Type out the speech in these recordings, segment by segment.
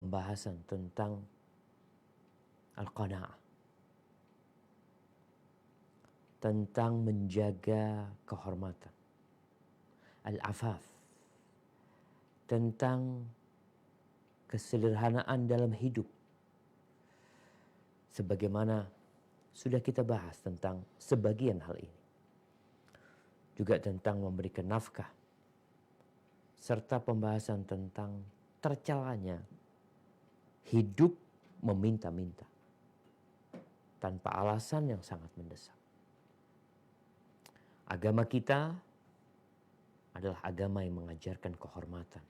pembahasan tentang al-qanaah, tentang menjaga kehormatan, al-afaf, tentang kesederhanaan dalam hidup. Sebagaimana sudah kita bahas tentang sebagian hal ini. Juga tentang memberikan nafkah, serta pembahasan tentang tercelanya hidup meminta-minta tanpa alasan yang sangat mendesak. Agama kita adalah agama yang mengajarkan kehormatan.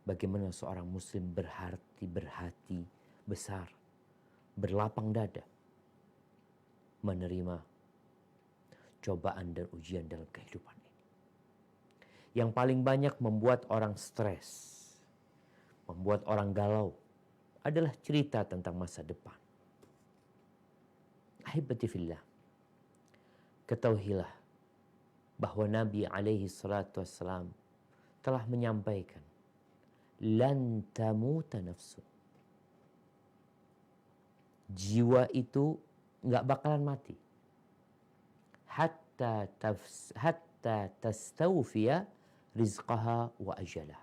Bagaimana seorang muslim berhati besar, berlapang dada menerima cobaan dan ujian dalam kehidupan ini. Yang paling banyak membuat orang stres, membuat orang galau adalah cerita tentang masa depan. Ahibati fillah, ketahuilah bahwa Nabi alaihi salatu wassalam telah menyampaikan, lan tamuta nafsu. Jiwa itu nggak bakalan mati hatta tastawfiya rizqaha wa ajalah.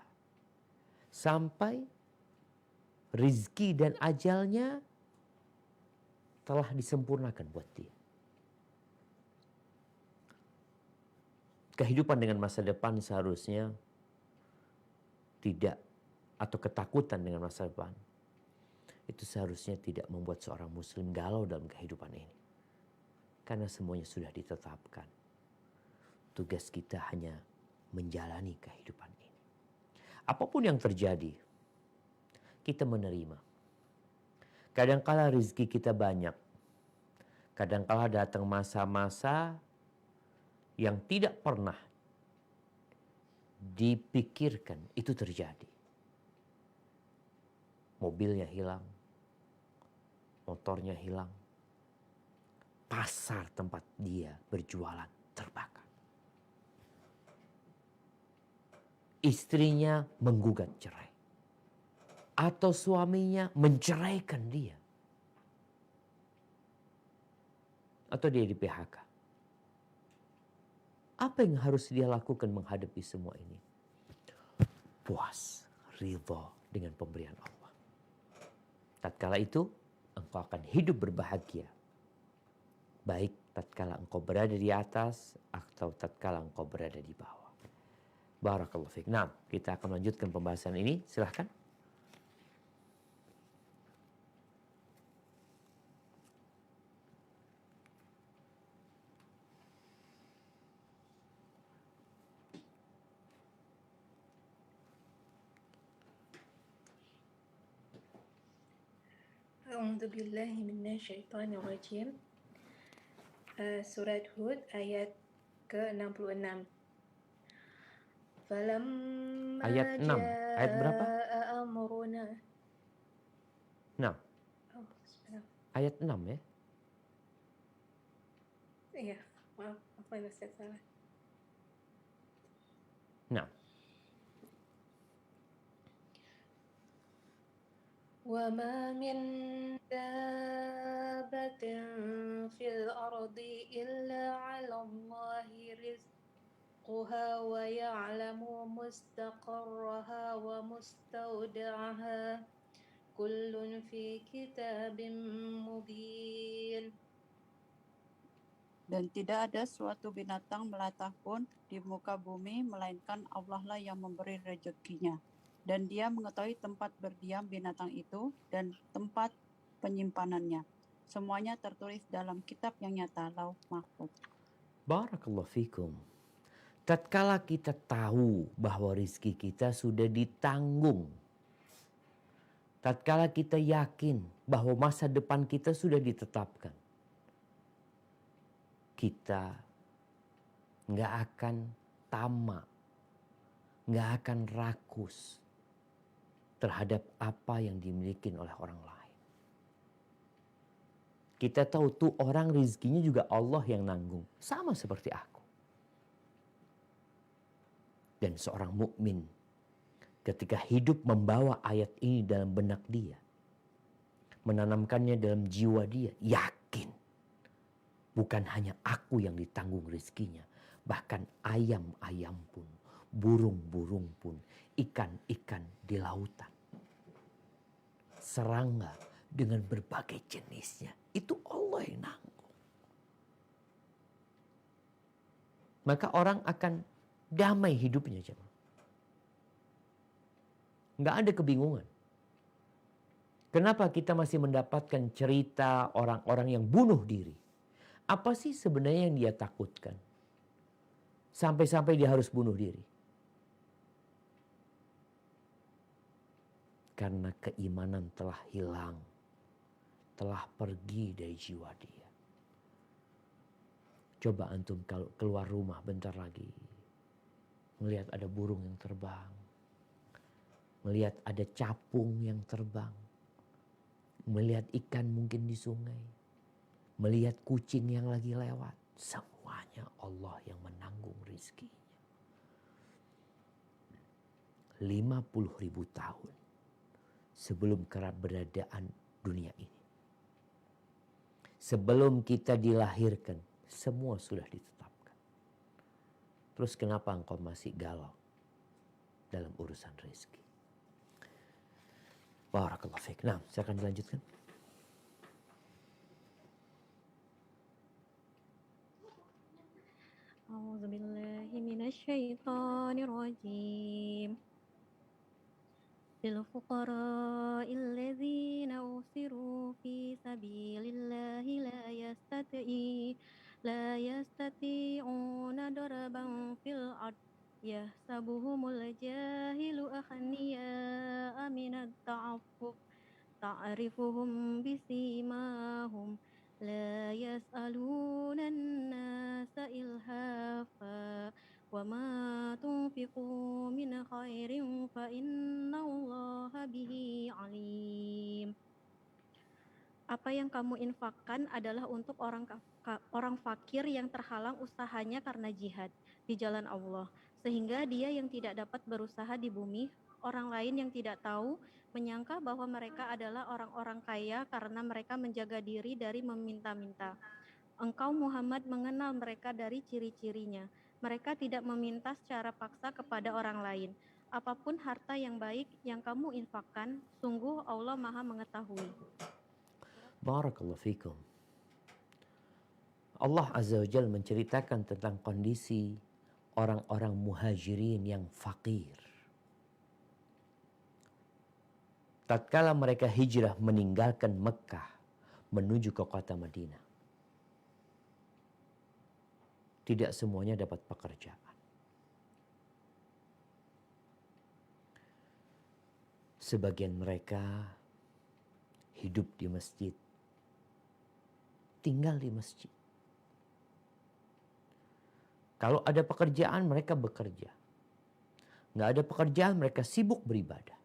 Sampai rizki dan ajalnya telah disempurnakan buat dia. Kehidupan dengan masa depan seharusnya tidak, atau ketakutan dengan masa depan itu seharusnya tidak membuat seorang muslim galau dalam kehidupan ini. Karena semuanya sudah ditetapkan. Tugas kita hanya menjalani kehidupan ini. Apapun yang terjadi, kita menerima. Kadangkala rezeki kita banyak. Kadangkala datang masa-masa yang tidak pernah dipikirkan itu terjadi. Mobilnya hilang, motornya hilang, pasar tempat dia berjualan terbakar. Istrinya menggugat cerai. Atau suaminya menceraikan dia. Atau dia di PHK. Apa yang harus dia lakukan menghadapi semua ini? Puas, ridha dengan pemberian Allah. Tatkala itu, engkau akan hidup berbahagia. Baik tatkala engkau berada di atas atau tatkala engkau berada di bawah. Barakallahu fiik. Nah, kita akan lanjutkan pembahasan ini. Silahkan. أعوذ بالله من الشيطان الرجيم. Surat Hud ayat ke-66. Falamma Ayat 6. Ayat berapa? jaa amruna. Nah, ayat 6 ya. Iya, maaf, apa yang saya salah. Nah, Wa ma min dabbatin fil ardi illa 'ala Allahi rizquha wa ya'lamu mustaqarraha wa mustawda'aha. Kullun fi kitabim mubin. Dan tidak ada suatu binatang melata pun di muka bumi, melainkan Allah lah yang memberi rezekinya. Dan dia mengetahui tempat berdiam binatang itu dan tempat penyimpanannya. Semuanya tertulis dalam kitab yang nyata, Lauh Mahfuz. barakallahu fikum. Tatkala kita tahu bahwa rizki kita sudah ditanggung. Tatkala kita yakin bahwa masa depan kita sudah ditetapkan. Kita nggak akan tamak, nggak akan rakus terhadap apa yang dimiliki oleh orang lain. Kita tahu tuh orang rizkinya juga Allah yang nanggung, sama seperti aku. Dan seorang mukmin ketika hidup membawa ayat ini dalam benak dia, menanamkannya dalam jiwa dia, yakin bukan hanya aku yang ditanggung rezekinya, bahkan ayam-ayam pun, burung-burung pun, ikan-ikan di lautan, serangga dengan berbagai jenisnya, itu Allah yang nanggung. Maka orang akan damai hidupnya, jemaah. Nggak ada kebingungan. Kenapa kita masih mendapatkan cerita orang-orang yang bunuh diri? Apa sih sebenarnya yang dia takutkan? Sampai-sampai dia harus bunuh diri. Karena keimanan telah hilang. Telah pergi dari jiwa dia. Coba antum kalau keluar rumah bentar lagi. Melihat ada burung yang terbang. Melihat ada capung yang terbang. Melihat ikan mungkin di sungai. Melihat kucing yang lagi lewat. Semuanya Allah yang menanggung rezekinya. 50.000 tahun sebelum keberadaan dunia ini. Sebelum kita dilahirkan, semua sudah ditetapkan. Terus kenapa engkau masih galau dalam urusan rezeki? Barakallahu fiik. Nah, silakan dilanjutkan. A'udzubillahi minasyaitonirrajim. للفقراء الذين أوسروا في سبيل الله لا يستطيعون ضربا في الأرض يحسبهم الجاهل أغنياء من التعفف تعرفهم بسيماهم لا يسألون الناس إلهافا وما تنفقوا من خير فإن الله به عليم. Apa yang kamu infakkan adalah untuk orang fakir yang terhalang usahanya karena jihad di jalan Allah, sehingga dia yang tidak dapat berusaha di bumi, orang lain yang tidak tahu menyangka bahwa mereka adalah orang-orang kaya karena mereka menjaga diri dari meminta-minta. Engkau Muhammad mengenal mereka dari ciri-cirinya. Mereka tidak meminta secara paksa kepada orang lain. Apapun harta yang baik yang kamu infakkan, sungguh Allah Maha mengetahui. Barakallahu fikum. Allah Azza wa Jalla menceritakan tentang kondisi orang-orang muhajirin yang fakir. Tatkala mereka hijrah meninggalkan Mekah menuju ke kota Madinah, tidak semuanya dapat pekerjaan. Sebagian mereka hidup di masjid, tinggal di masjid. Kalau ada pekerjaan mereka bekerja. Nggak ada pekerjaan mereka sibuk beribadah.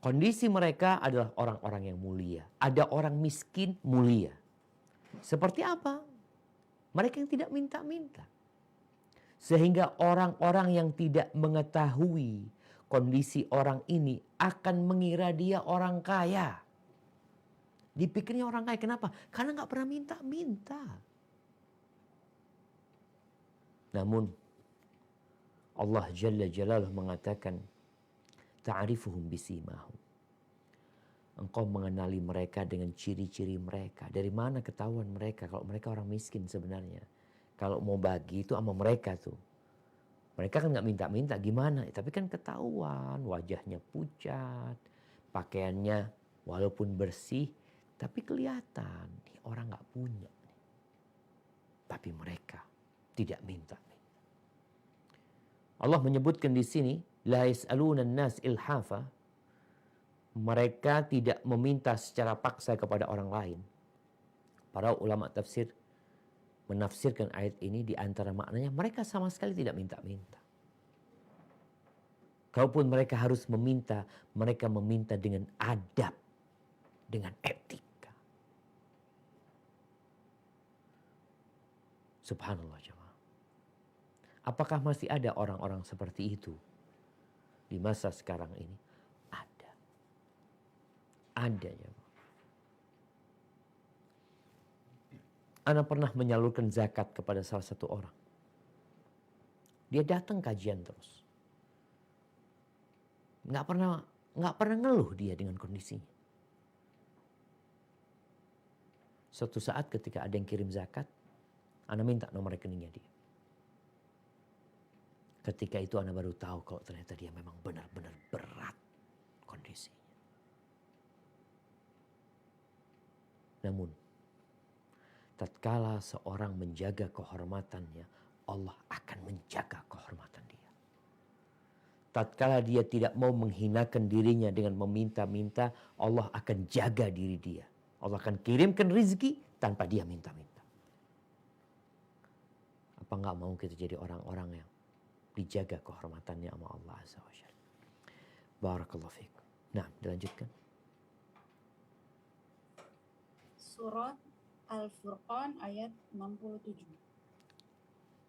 Kondisi mereka adalah orang-orang yang mulia. Ada orang miskin mulia. Seperti apa? Mereka yang tidak minta-minta. Sehingga orang-orang yang tidak mengetahui kondisi orang ini akan mengira dia orang kaya. Dipikirnya orang kaya. Kenapa? Karena nggak pernah minta-minta. Namun Allah Jalla Jalaluhu mengatakan, ta'rifuhum bisimahum. Engkau mengenali mereka dengan ciri-ciri mereka. Dari mana ketahuan mereka kalau mereka orang miskin sebenarnya? Kalau mau bagi itu sama mereka tuh. Mereka kan nggak minta-minta gimana? Tapi kan ketahuan, wajahnya pucat, pakaiannya walaupun bersih, tapi kelihatan nih orang nggak punya. Tapi mereka tidak minta. Allah menyebutkan di sini, la yas'aluna an-nas ilhafa. Mereka tidak meminta secara paksa kepada orang lain. Para ulama tafsir menafsirkan ayat ini di antara maknanya mereka sama sekali tidak minta-minta. Kalaupun mereka harus meminta, mereka meminta dengan adab, dengan etika. Subhanallah jemaah. Apakah masih ada orang-orang seperti itu di masa sekarang ini ada. Ada ya. Ana pernah menyalurkan zakat kepada salah satu orang. Dia datang kajian terus. Nggak pernah ngeluh dia dengan kondisinya. Suatu saat ketika ada yang kirim zakat, Ana minta nomor rekeningnya dia. Ketika itu Ana baru tahu kalau ternyata dia memang benar-benar berat kondisinya. Namun, tatkala seorang menjaga kehormatannya, Allah akan menjaga kehormatan dia. Tatkala dia tidak mau menghinakan dirinya dengan meminta-minta, Allah akan jaga diri dia. Allah akan kirimkan rizki tanpa dia minta-minta. Apa enggak mau kita jadi orang-orang yang dijaga kehormatannya sama Allah Azza wa Jalla. Barakallahu fiikum. Nah, dilanjutkan. Surat Al-Furqan ayat 67.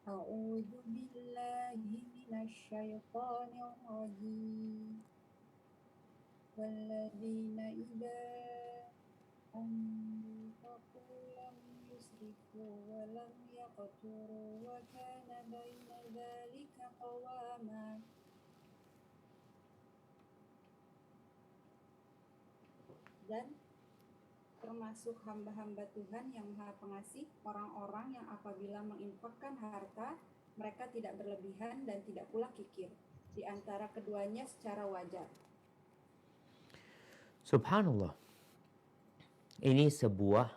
A'udzu billahi minasyaitonir rajim. Walladzina idza anfaqu lam yusrifu wa lam yaqturu wa kana baina dzalika qawama. Dan termasuk hamba-hamba Tuhan yang Maha Pengasih, orang-orang yang apabila menginfakkan harta, mereka tidak berlebihan dan tidak pula kikir. Di antara keduanya secara wajar. Subhanallah. Ini sebuah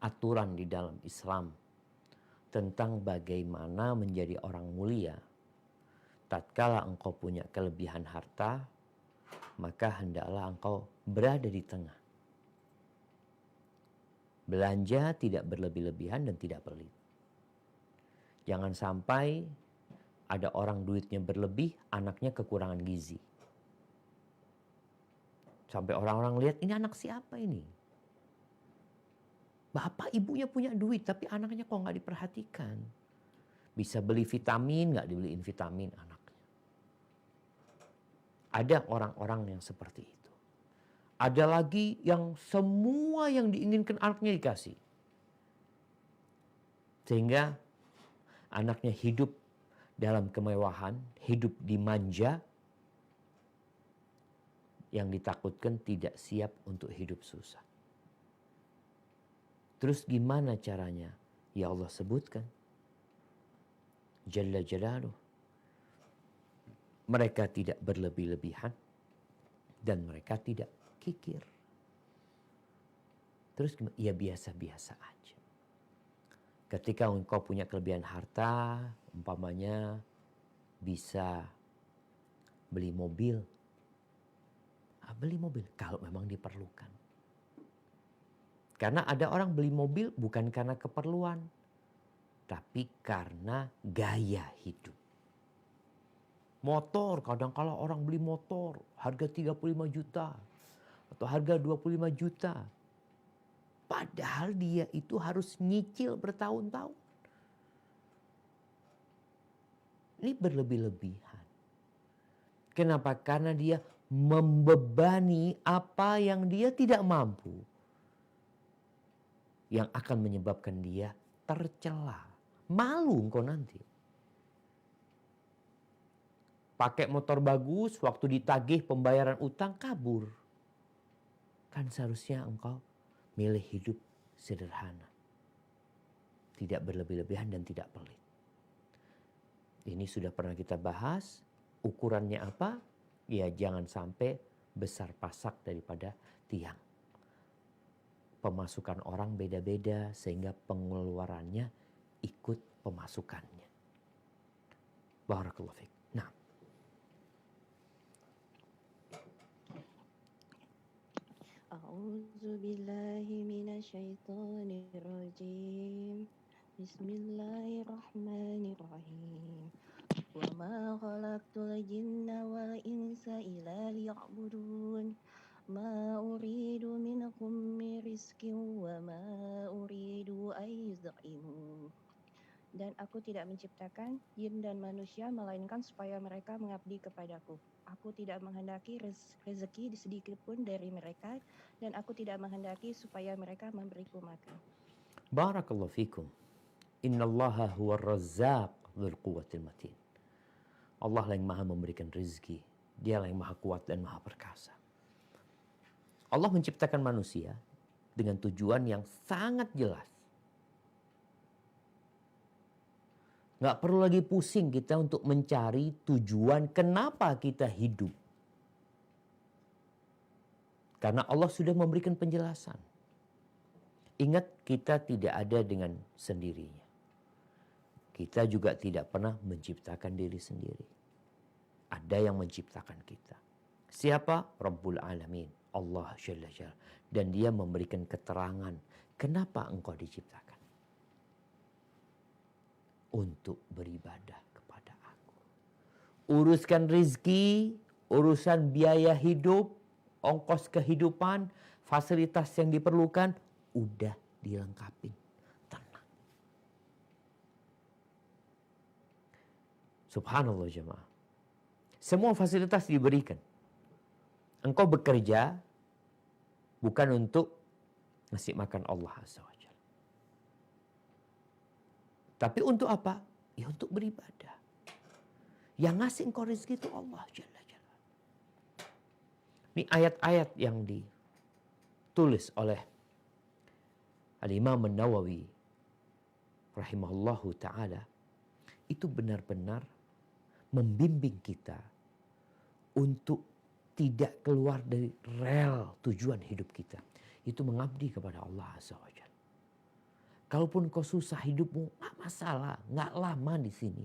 aturan di dalam Islam tentang bagaimana menjadi orang mulia. Tatkala engkau punya kelebihan harta, maka hendaklah engkau berada di tengah. Belanja tidak berlebih-lebihan dan tidak pelit. Jangan sampai ada orang duitnya berlebih, anaknya kekurangan gizi. Sampai orang-orang lihat, ini anak siapa ini? Bapak ibunya punya duit, tapi anaknya kok nggak diperhatikan. Bisa beli vitamin, nggak dibeliin vitamin anaknya. Ada orang-orang yang seperti itu. Ada lagi yang semua yang diinginkan anaknya dikasih. Sehingga anaknya hidup dalam kemewahan, hidup dimanja, yang ditakutkan tidak siap untuk hidup susah. Terus gimana caranya? Ya Allah sebutkan. Jalla Jalaluh. Mereka tidak berlebih-lebihan dan mereka tidak kikir. Terus ya biasa-biasa aja. Ketika engkau punya kelebihan harta, umpamanya bisa beli mobil. Beli mobil kalau memang diperlukan. Karena ada orang beli mobil bukan karena keperluan, tapi karena gaya hidup. Motor, kadang-kala orang beli motor harga 35 juta atau harga 25 juta. Padahal dia itu harus nyicil bertahun-tahun. Ini berlebih-lebihan. Kenapa? Karena dia membebani apa yang dia tidak mampu. Yang akan menyebabkan dia tercela. Malu engkau nanti. Pakai motor bagus, waktu ditagih pembayaran utang kabur. Kan seharusnya engkau milih hidup sederhana. Tidak berlebih-lebihan dan tidak pelit. Ini sudah pernah kita bahas. Ukurannya apa? Ya jangan sampai besar pasak daripada tiang. Pemasukan orang beda-beda sehingga pengeluarannya ikut pemasukannya. Barakallahu fiik. Nah. A'udzu billahi minasyaitonir rajim. Bismillahirrahmanirrahim. Wa ma khalaqtul jinna wal insa illa liya'budun. Ma uridu minkum min rizqin wa ma uridu an yut'imun. Dan aku tidak menciptakan jin dan manusia melainkan supaya mereka mengabdi kepadaku. Aku tidak menghendaki rezeki sedikit pun dari mereka, dan aku tidak menghendaki supaya mereka memberiku makan. Barakallahu fikum. Innallaha huwa razzaq dzul quwwatil matin. Allah lah yang maha memberikan rezeki. Dialah yang maha kuat dan maha perkasa. Allah menciptakan manusia dengan tujuan yang sangat jelas. Nggak perlu lagi pusing kita untuk mencari tujuan kenapa kita hidup. Karena Allah sudah memberikan penjelasan. Ingat, kita tidak ada dengan sendirinya. Kita juga tidak pernah menciptakan diri sendiri. Ada yang menciptakan kita. Siapa? Rabbul Alamin. Allah Jalla Jalla. Dan dia memberikan keterangan kenapa engkau diciptakan. Untuk beribadah kepada aku. Uruskan rizki, urusan biaya hidup, ongkos kehidupan, fasilitas yang diperlukan, udah dilengkapi. Tenang. Subhanallah jemaah. Semua fasilitas diberikan. Engkau bekerja bukan untuk ngasih makan Allah Azza wa Jalla. Tapi untuk apa? Ya untuk beribadah. Yang ngasih engkau rezeki itu Allah Jalla Jalla. Ini ayat-ayat yang ditulis oleh Al-Imam An-Nawawi rahimahullahu ta'ala. Itu benar-benar membimbing kita untuk tidak keluar dari rel tujuan hidup kita. Itu mengabdi kepada Allah Azza wa Jalla. Kalaupun kau susah hidupmu, gak masalah. Gak lama di sini.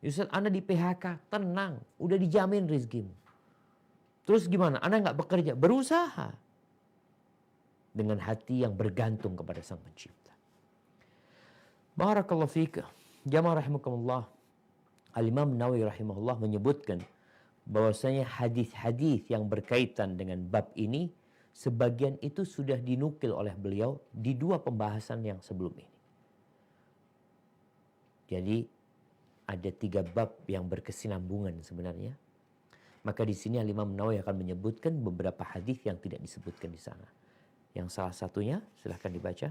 Ustaz, Anda di PHK, tenang. Udah dijamin rezekimu. Terus gimana? Anda gak bekerja? Berusaha. Dengan hati yang bergantung kepada Sang Pencipta. Barakallahu fika. Jamaah rahimakumullah. Al-Imam Nawawi rahimahullah menyebutkan bahwasanya hadis-hadis yang berkaitan dengan bab ini sebagian itu sudah dinukil oleh beliau di dua pembahasan yang sebelum ini. Jadi ada 3 bab yang berkesinambungan sebenarnya. Maka di sini Al-Imam Nawawi akan menyebutkan beberapa hadis yang tidak disebutkan di sana. Yang salah satunya silahkan dibaca.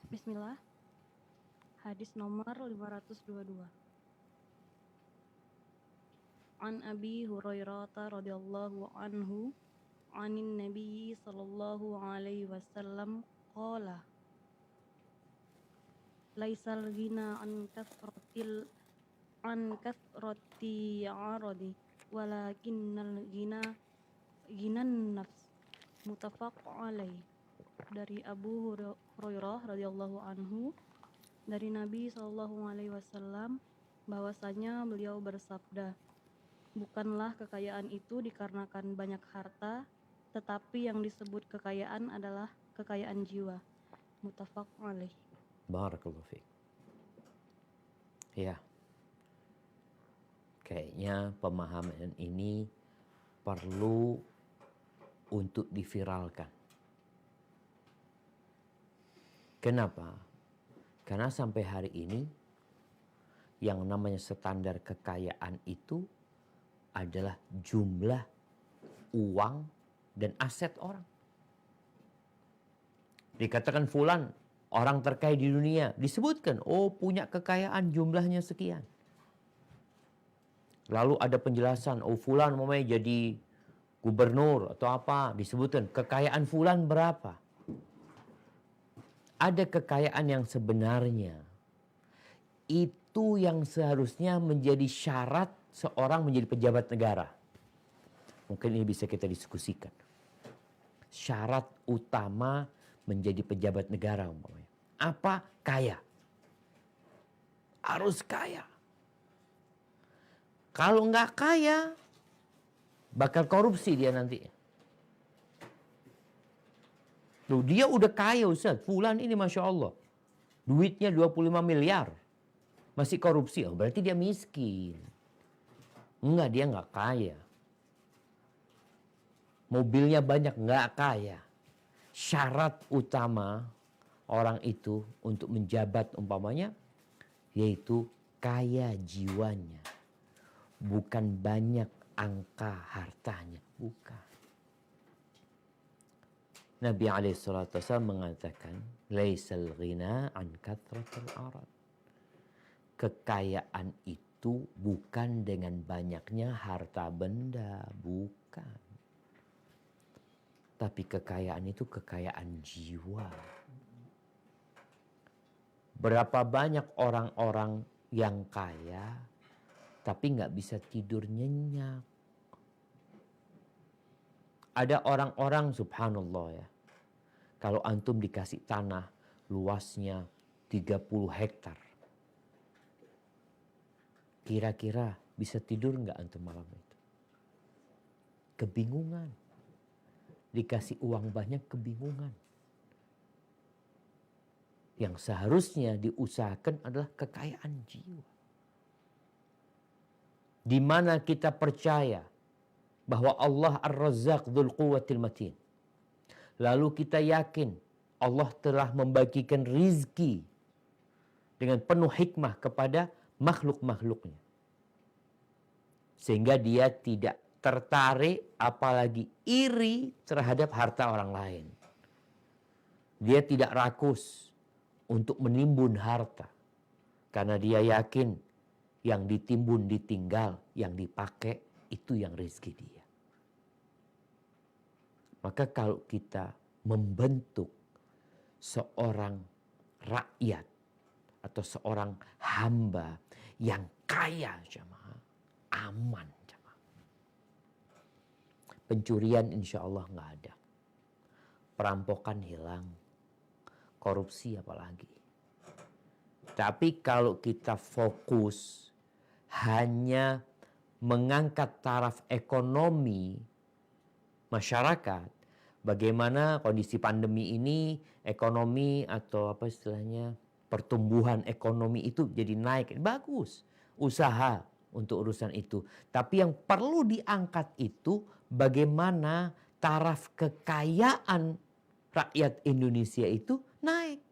Bismillah. Hadis nomor 522. An Abi Hurairah radhiyallahu anhu anin Nabi sallallahu alaihi wasallam qala laisal ghina an kathrati aradi walakinnal ghinan nafs muttafaq alaih. Dari Abu Hurairah radhiyallahu anhu dari Nabi sallallahu alaihi wasallam bahwasanya beliau bersabda, bukanlah kekayaan itu dikarenakan banyak harta, tetapi yang disebut kekayaan adalah kekayaan jiwa. Muttafaq alaih. Barakallahu fiik. Ya. Kayaknya pemahaman ini perlu untuk diviralkan. Kenapa? Karena sampai hari ini yang namanya standar kekayaan itu adalah jumlah uang dan aset orang. Dikatakan fulan orang terkaya di dunia, disebutkan, oh punya kekayaan jumlahnya sekian. Lalu ada penjelasan, oh fulan namanya jadi gubernur atau apa, disebutkan kekayaan fulan berapa. Ada kekayaan yang sebenarnya itu yang seharusnya menjadi syarat seorang menjadi pejabat negara. Mungkin ini bisa kita diskusikan. Syarat utama menjadi pejabat negara umpamanya. Apa? Kaya. Harus kaya. Kalau nggak kaya, bakal korupsi dia nanti. Loh, dia udah kaya Ustaz. Fulan ini Masya Allah. Duitnya 25 miliar. Masih korupsi. Oh, berarti dia miskin. Enggak, dia enggak kaya. Mobilnya banyak, enggak kaya. Syarat utama orang itu untuk menjabat umpamanya yaitu kaya jiwanya. Bukan banyak angka hartanya. Bukan. Nabi SAW mengatakan, Laisal ghina an kathratil arad. Kekayaan itu bukan dengan banyaknya harta benda. Bukan. Tapi kekayaan itu kekayaan jiwa. Berapa banyak orang-orang yang kaya tapi nggak bisa tidur nyenyak. Ada orang-orang subhanallah ya. Kalau antum dikasih tanah luasnya 30 hektar. Kira-kira bisa tidur nggak antum malam itu? Kebingungan. Dikasih uang banyak kebingungan. Yang seharusnya diusahakan adalah kekayaan jiwa. Di mana kita percaya bahwa Allah Ar-Razzaq Dzul Quwwatil Matin. Lalu kita yakin Allah telah membagikan rizki dengan penuh hikmah kepada makhluk-makhluknya. Sehingga dia tidak tertarik apalagi iri terhadap harta orang lain. Dia tidak rakus untuk menimbun harta. Karena dia yakin yang ditimbun ditinggal, yang dipakai itu yang rezeki dia. Maka kalau kita membentuk seorang rakyat atau seorang hamba yang kaya, jamaah, aman, jamaah. Pencurian insya Allah nggak ada. Perampokan hilang. Korupsi apalagi. Tapi kalau kita fokus hanya mengangkat taraf ekonomi masyarakat, bagaimana kondisi pandemi ini ekonomi atau apa istilahnya pertumbuhan ekonomi itu jadi naik, bagus, usaha untuk urusan itu. Tapi yang perlu diangkat itu bagaimana taraf kekayaan rakyat Indonesia itu naik.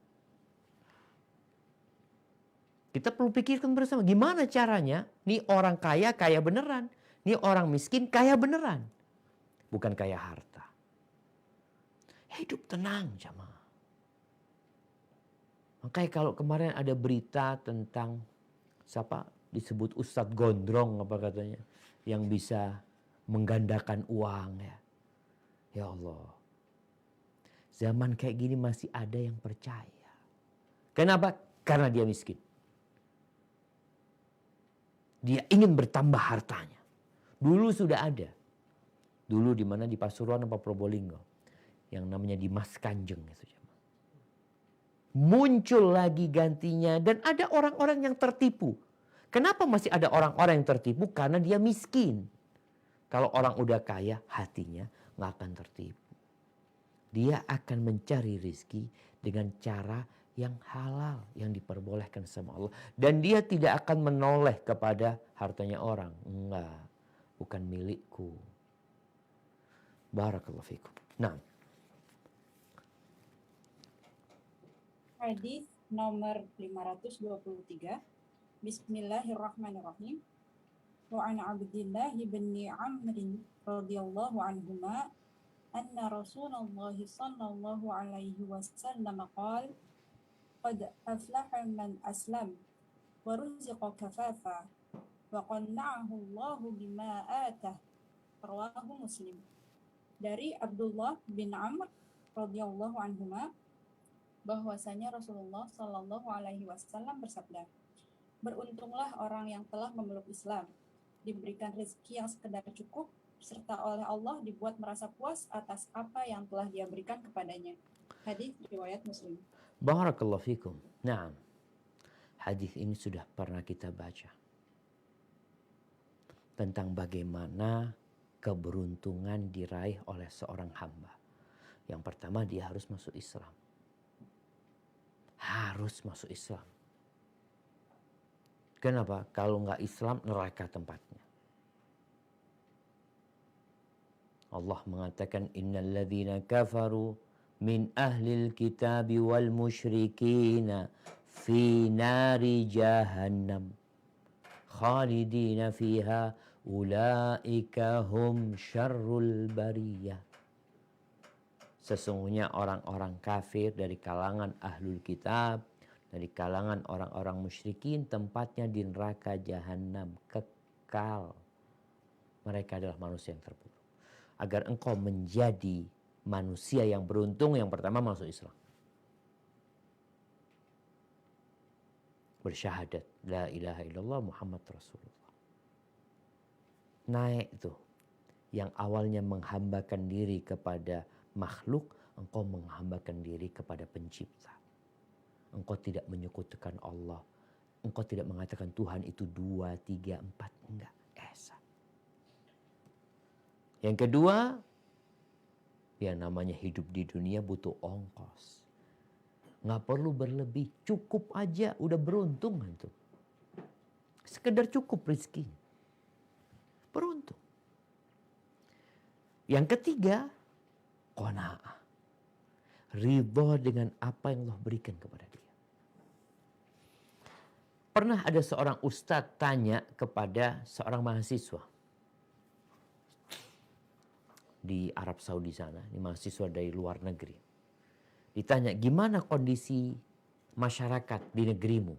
Kita perlu pikirkan bersama gimana caranya nih orang kaya kaya beneran, nih orang miskin kaya beneran. Bukan kaya harta. Hidup tenang, jamaah. Makanya kalau kemarin ada berita tentang siapa disebut Ustadz Gondrong apa katanya yang bisa menggandakan uang ya. Ya Allah. Zaman kayak gini masih ada yang percaya. Kenapa? Karena dia miskin. Dia ingin bertambah hartanya. Dulu sudah ada. Dulu di mana di Pasuruan apa Probolinggo. Yang namanya Dimas Kanjeng itu. Muncul lagi gantinya dan ada orang-orang yang tertipu. Kenapa masih ada orang-orang yang tertipu? Karena dia miskin. Kalau orang udah kaya hatinya nggak akan tertipu. Dia akan mencari rezeki dengan cara yang halal, yang diperbolehkan sama Allah. Dan dia tidak akan menoleh kepada hartanya orang. Enggak, bukan milikku. Barakallahu fikum. Nah. Hadis nomor 523. Bismillahirrahmanirrahim. Wa an Abdillah bin Amr radhiyallahu anhuma anna Rasulullah sallallahu alaihi wasallam qala qad aflaha man aslam wa ruziqa kafafa wa qanna'ahu Allah bima atah. Rawahu Muslim. Dari Abdullah bin Amr radhiyallahu anhuma bahwasanya Rasulullah Shallallahu alaihi wasallam bersabda, beruntunglah orang yang telah memeluk Islam, diberikan rezeki yang sekedar cukup, serta oleh Allah dibuat merasa puas atas apa yang telah dia berikan kepadanya. Hadis riwayat Muslim. Barakallahu fikum. Nah, hadis ini sudah pernah kita baca. Tentang bagaimana keberuntungan diraih oleh seorang hamba. Yang pertama dia harus masuk Islam. harus masuk Islam. Kenapa? Kalau nggak Islam, neraka tempatnya. Allah mengatakan innal ladzina kafaru min ahlil kitabi wal musyrikina fi nari jahannam khalidina fiha ulaika hum syarrul bariyah. Sesungguhnya orang-orang kafir dari kalangan ahlul kitab, dari kalangan orang-orang musyrikin, tempatnya di neraka jahanam kekal. Mereka adalah manusia yang terburuk. Agar engkau menjadi manusia yang beruntung, yang pertama masuk Islam. Bersyahadat la ilaha illallah Muhammad Rasulullah. Naik tuh. Yang awalnya menghambakan diri kepada makhluk, engkau menghambakan diri kepada pencipta. Engkau tidak menyekutukan Allah. Engkau tidak mengatakan Tuhan itu 2, 3, 4. Enggak. Esa. Yang kedua, yang namanya hidup di dunia butuh ongkos. Nggak perlu berlebih, cukup aja, udah beruntung antum. Sekedar cukup rezekinya. Beruntung. Yang ketiga, qanaah. Ridho dengan apa yang Allah berikan kepada dia. Pernah ada seorang ustadz tanya kepada seorang mahasiswa di Arab Saudi sana, ini mahasiswa dari luar negeri. Ditanya, gimana kondisi masyarakat di negerimu?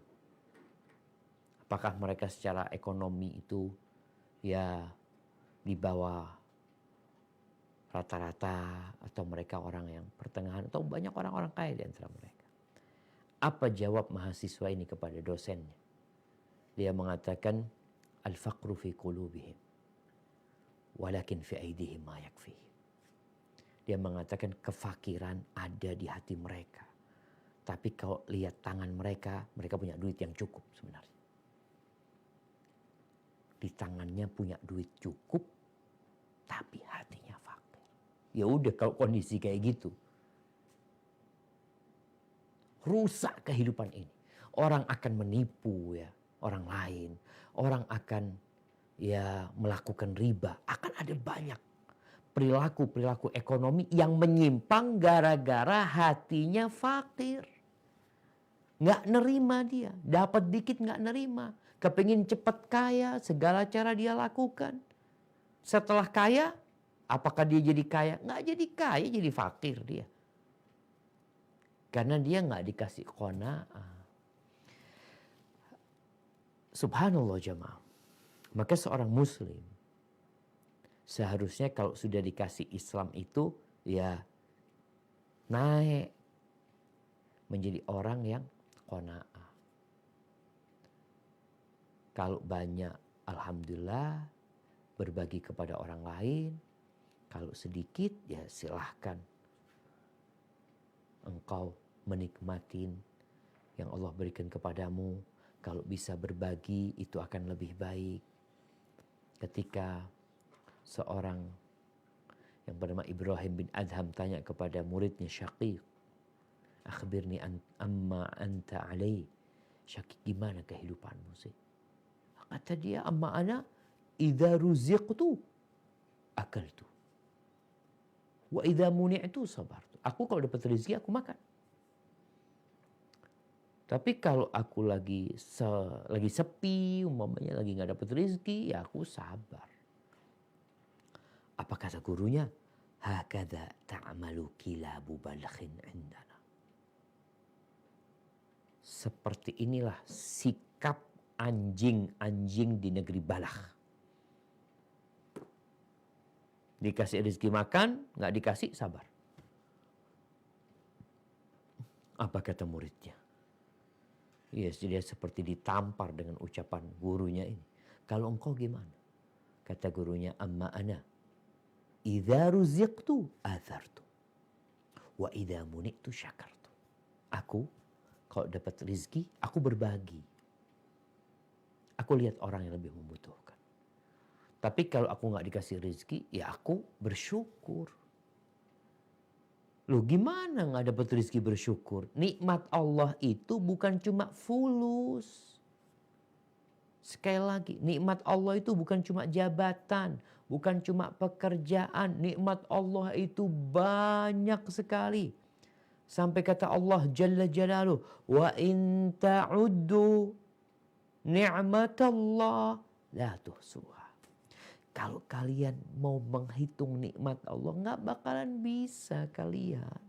Apakah mereka secara ekonomi itu ya di bawah rata-rata, atau mereka orang yang pertengahan, atau banyak orang-orang kaya di antara mereka? Apa jawab mahasiswa ini kepada dosennya? Dia mengatakan, al-faqru fi qulubihim walakin fi aidihim ma yakfi. Dia mengatakan kefakiran ada di hati mereka. Tapi kalau lihat tangan mereka, mereka punya duit yang cukup sebenarnya. Di tangannya punya duit cukup, tapi hatinya fakir. Ya udah, kalau kondisi kayak gitu, rusak kehidupan ini. Orang akan menipu ya orang lain. Orang akan ya melakukan riba. Akan ada banyak perilaku-perilaku ekonomi yang menyimpang gara-gara hatinya fakir. Nggak nerima dia. Dapat dikit nggak nerima. Kepingin cepat kaya, segala cara dia lakukan. Setelah kaya, apakah dia jadi kaya? Nggak jadi kaya, jadi fakir dia. Karena dia nggak dikasih qanaah. Subhanallah jamaah. Maka seorang muslim seharusnya kalau sudah dikasih Islam itu ya naik menjadi orang yang qanaah. Kalau banyak, alhamdulillah, berbagi kepada orang lain. Kalau sedikit, ya silahkan engkau menikmatin yang Allah berikan kepadamu. Kalau bisa berbagi, itu akan lebih baik. Ketika seorang yang bernama Ibrahim bin Adham tanya kepada muridnya Syaqiq, akhbirni amma anta alai. Syaqiq, gimana kehidupanmu sih? Kata dia, amma ana idza ruziqtu akaltu wa idza muni'tu sabartu. Aku kalau dapat rezeki aku makan. Tapi kalau aku lagi sepi, umpamanya lagi nggak dapat rezeki, ya aku sabar. Apa kata gurunya? Hakadha ta'malu kilabu balkhin indana. Seperti inilah sikap anjing-anjing di negeri Balakh. Dikasih rezeki makan, nggak dikasih sabar. Apa kata muridnya? Yes, dia seperti ditampar dengan ucapan gurunya ini. Kalau engkau gimana? Kata gurunya, amma ana idza ruziqtu athartu wa idza muni'tu syakartu. Aku kalau dapat rezeki, aku berbagi. Aku lihat orang yang lebih membutuhkan. Tapi kalau aku nggak dikasih rezeki, ya aku bersyukur. Loh gimana nggak dapat rezeki bersyukur? Nikmat Allah itu bukan cuma fulus. Sekali lagi, nikmat Allah itu bukan cuma jabatan, bukan cuma pekerjaan. Nikmat Allah itu banyak sekali. Sampai kata Allah Jalla Jalaluh, wa in ta'uddu ni'matallah la tuhsuha. Kalau kalian mau menghitung nikmat Allah, nggak bakalan bisa kalian.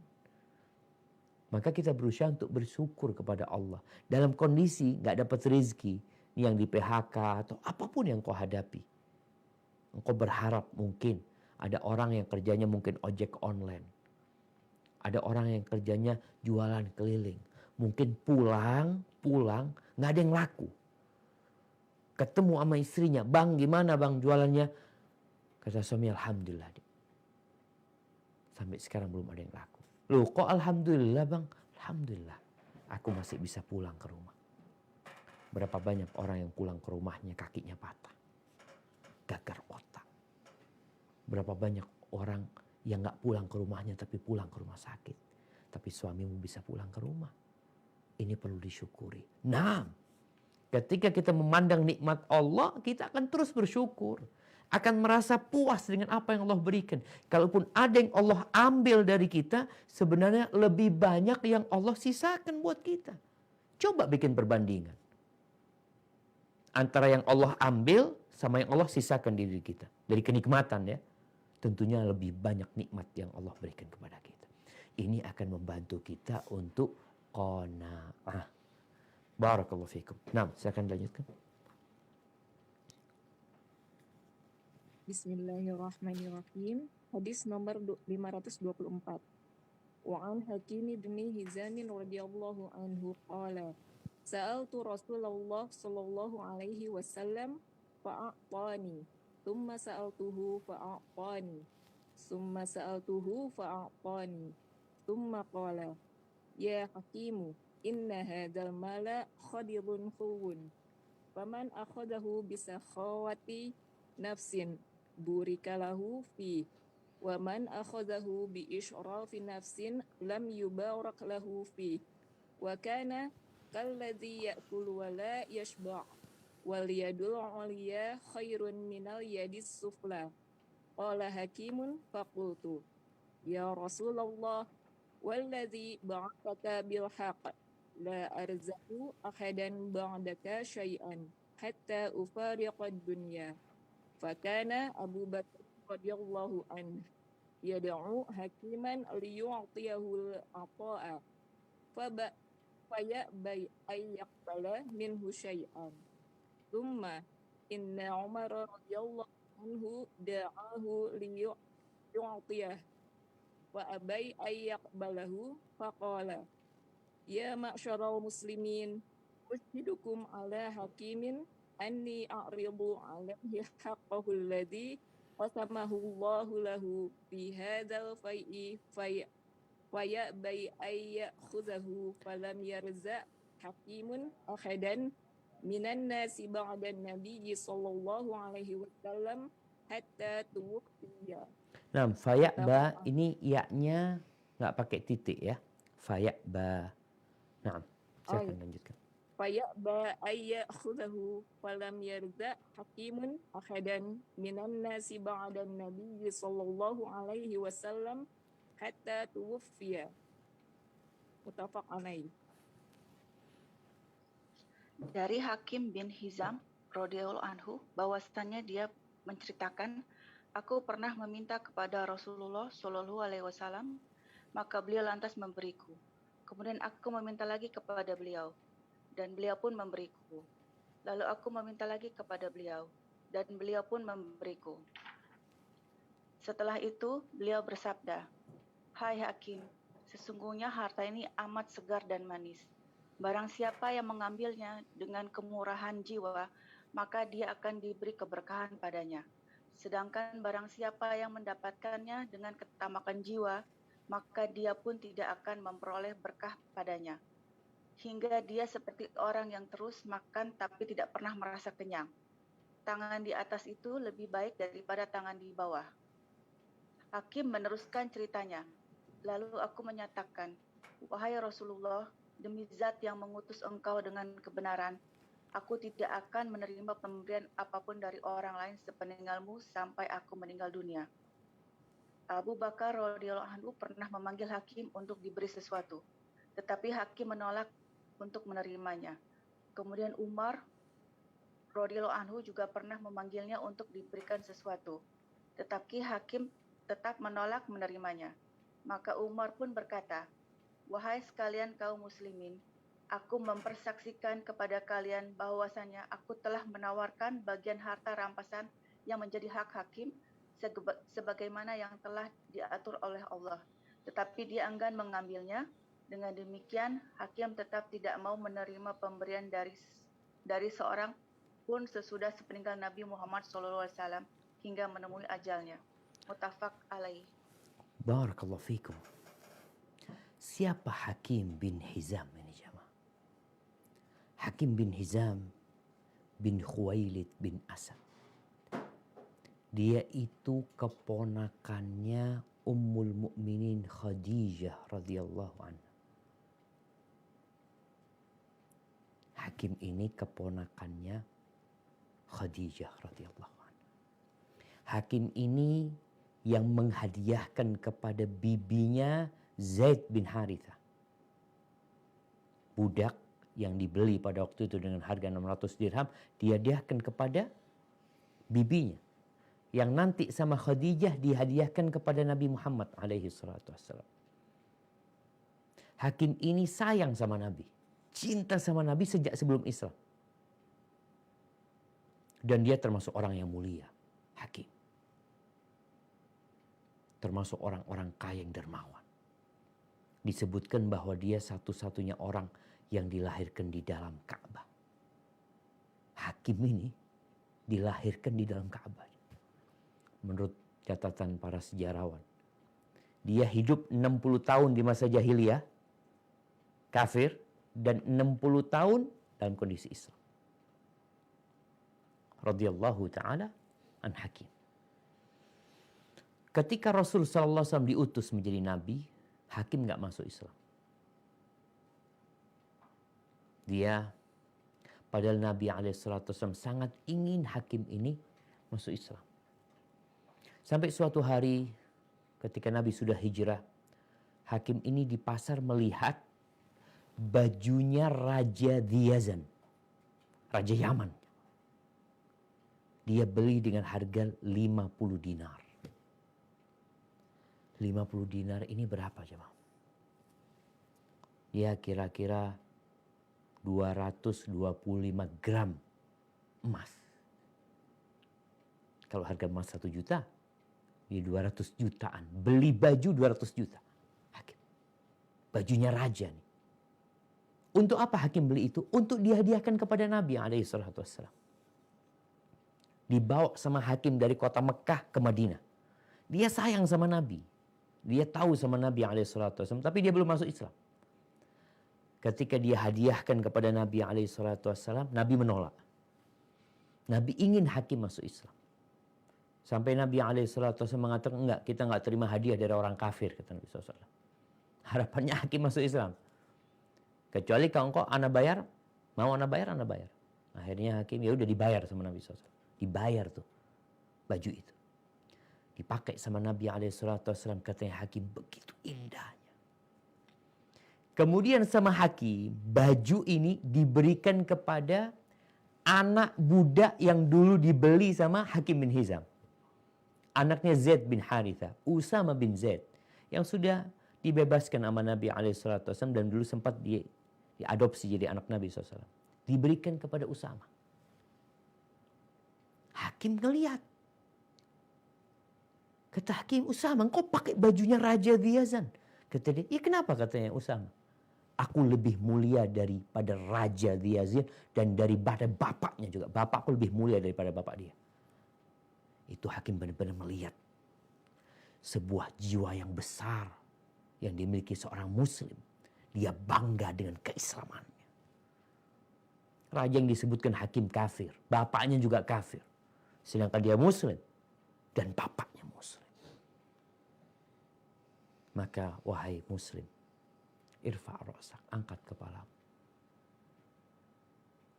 Maka kita berusaha untuk bersyukur kepada Allah. Dalam kondisi nggak dapat rezeki, yang di PHK atau apapun yang kau hadapi. Engkau berharap mungkin ada orang yang kerjanya mungkin ojek online. Ada orang yang kerjanya jualan keliling. Mungkin pulang, nggak ada yang laku. Ketemu sama istrinya, bang gimana bang jualannya? Kata suami, alhamdulillah. Sampai sekarang belum ada yang laku. Loh kok alhamdulillah bang? Alhamdulillah, aku masih bisa pulang ke rumah. Berapa banyak orang yang pulang ke rumahnya kakinya patah, gagar otak. Berapa banyak orang yang gak pulang ke rumahnya tapi pulang ke rumah sakit. Tapi suamimu bisa pulang ke rumah. Ini perlu disyukuri. Nah, ketika kita memandang nikmat Allah, kita akan terus bersyukur. Akan merasa puas dengan apa yang Allah berikan. Kalaupun ada yang Allah ambil dari kita, sebenarnya lebih banyak yang Allah sisakan buat kita. Coba bikin perbandingan antara yang Allah ambil sama yang Allah sisakan di diri kita. Dari kenikmatan ya. Tentunya lebih banyak nikmat yang Allah berikan kepada kita. Ini akan membantu kita untuk qanaah. Barakallahu fikum. Nah, saya akan lanjutkan. Bismillahirrahmanirrahim. Hadis nomor 524. Wa an Hakim bin Hizam radhiyallahu anhu qala Sa'altu Rasulullah sallallahu alaihi wasallam fa'atani thumma sa'altuhu fa'atani thumma sa'altuhu fa'atani thumma qala ya Hakimu inna hadzal mala khadirun khulwun faman akhadahu bisakhawati nafsin burikalahu fi wa man akhadahu bi israfi nafsin lam yubarak lahu fi wa kana kalladzi ya'kulu wa la yashba' wal yadul 'ulya khairun minal yadis sufla qala Hakimun faqultu ya Rasulullah walladzi ba'athaka bil haqq la arzaku ahadan ba'daka syai'an hatta ufariqa ad-dunya fakana Abu Bakar radhiyallahu anhu yad'u Hakiman liyu'tiyahu al-ata'a faya'bai ayyaqbala minhu syai'an thumma inna Umar radhiyallahu anhu da'ahu liyu'tiyah wa abai ayyaqbalahu faqala ya ma'syaral muslimin ushidukum ala hakimin anni a'ridu alaihi haqqahu alladhi qasamahu Allahu lahu fi hadzal fai'i faya'bai ayyakhudahu falam yarza Hakimun ahadan minan nasi ba'dan nabiyyi sallallahu alaihi wasallam hatta tuwfiya. Nah, faya'ba ini ya-nya nggak pakai titik ya. Faya'ba. Nah, saya akan lanjutkan. Faya'ba ayyakhudahu falam yarza Hakimun ahadan minan nasi ba'dan nabiyyi sallallahu alaihi wasallam hatta tuwfiya. Muttafaq alaih. Dari Hakim bin Hizam radhiyallahu anhu bahwasannya dia menceritakan, aku pernah meminta kepada Rasulullah Shallallahu alaihi wasallam, maka beliau lantas memberiku. Kemudian aku meminta lagi kepada beliau dan beliau pun memberiku. Lalu aku meminta lagi kepada beliau dan beliau pun memberiku. Setelah itu beliau bersabda, "Hai Hakim, sesungguhnya harta ini amat segar dan manis. Barang siapa yang mengambilnya dengan kemurahan jiwa, maka dia akan diberi keberkahan padanya. Sedangkan barang siapa yang mendapatkannya dengan ketamakan jiwa, maka dia pun tidak akan memperoleh berkah padanya. Hingga dia seperti orang yang terus makan tapi tidak pernah merasa kenyang. Tangan di atas itu lebih baik daripada tangan di bawah." Hakim meneruskan ceritanya. Lalu aku menyatakan, wahai Rasulullah, demi zat yang mengutus engkau dengan kebenaran, aku tidak akan menerima pemberian apapun dari orang lain sepeninggalmu sampai aku meninggal dunia. Abu Bakar radhiyallahu anhu pernah memanggil Hakim untuk diberi sesuatu, tetapi Hakim menolak untuk menerimanya. Kemudian Umar radhiyallahu anhu juga pernah memanggilnya untuk diberikan sesuatu, tetapi Hakim tetap menolak menerimanya. Maka Umar pun berkata, wahai sekalian kaum muslimin, aku mempersaksikan kepada kalian bahwasanya aku telah menawarkan bagian harta rampasan yang menjadi hak Hakim sebagaimana yang telah diatur oleh Allah. Tetapi dia enggan mengambilnya. Dengan demikian, Hakim tetap tidak mau menerima pemberian dari seorang pun sesudah sepeninggal Nabi Muhammad SAW hingga menemui ajalnya. Muttafaq alaih. Barakallahu fikum. Siapa Hakim bin Hizam ini jamaah? Hakim bin Hizam bin Khuwailid bin Asad. Dia itu keponakannya Ummul Mukminin Khadijah radhiyallahu anha. Hakim ini keponakannya Khadijah radhiyallahu anha. Hakim ini yang menghadiahkan kepada bibinya Zaid bin Harithah. Budak yang dibeli pada waktu itu dengan harga 600 dirham, dia hadiahkan kepada bibinya. Yang nanti sama Khadijah dihadiahkan kepada Nabi Muhammad alaihi salatu wassalam. Hakim ini sayang sama Nabi. Cinta sama Nabi sejak sebelum Islam. Dan dia termasuk orang yang mulia. Hakim. Termasuk orang-orang kaya yang dermawan. Disebutkan bahwa dia satu-satunya orang yang dilahirkan di dalam Ka'bah. Hakim ini dilahirkan di dalam Ka'bah. Menurut catatan para sejarawan. Dia hidup 60 tahun di masa jahiliyah. Kafir. Dan 60 tahun dalam kondisi Islam. Radhiyallahu ta'ala an Hakim. Ketika Rasul SAW diutus menjadi Nabi, Hakim gak masuk Islam. Dia, padahal Nabi SAW sangat ingin Hakim ini masuk Islam. Sampai suatu hari ketika Nabi sudah hijrah, Hakim ini di pasar melihat bajunya Raja Diyazan, Raja Yaman. Dia beli dengan harga 50 dinar. 50 dinar ini berapa jemaah? Ya kira-kira 225 gram emas. Kalau harga emas 1 juta, ya 200 jutaan. Beli baju 200 juta. Hakim. Bajunya raja nih. Untuk apa Hakim beli itu? Untuk dihadiahkan kepada Nabi SAW. Dibawa sama Hakim dari kota Mekah ke Madinah. Dia sayang sama Nabi. Dia tahu sama Nabi SAW, tapi dia belum masuk Islam. Ketika dia hadiahkan kepada Nabi SAW, Nabi menolak. Nabi ingin Hakim masuk Islam. Sampai Nabi SAW mengatakan, enggak, kita enggak terima hadiah dari orang kafir, kata Nabi SAW. Harapannya Hakim masuk Islam. Kecuali kalau engkau ana bayar, mau ana bayar, ana bayar. Akhirnya Hakim ya udah dibayar sama Nabi SAW. Dibayar tuh baju itu. Dipakai sama Nabi SAW, katanya Hakim begitu indahnya. Kemudian sama Hakim, baju ini diberikan kepada anak budak yang dulu dibeli sama Hakim bin Hizam. Anaknya Zaid bin Harithah, Usama bin Zaid, yang sudah dibebaskan sama Nabi SAW dan dulu sempat diadopsi jadi anak Nabi SAW. Diberikan kepada Usama. Hakim ngelihat. Kata Hakim, Usama, engkau pakai bajunya Raja Diyazan. Kata dia, iya kenapa katanya Usama? Aku lebih mulia daripada Raja Diyazan dan daripada bapaknya juga. Bapakku lebih mulia daripada bapak dia. Itu Hakim benar-benar melihat sebuah jiwa yang besar yang dimiliki seorang muslim. Dia bangga dengan keislamannya. Raja yang disebutkan Hakim kafir. Bapaknya juga kafir. Sedangkan dia muslim. Dan bapaknya muslim. Maka wahai muslim, irfa' ra'sak, angkat kepalamu.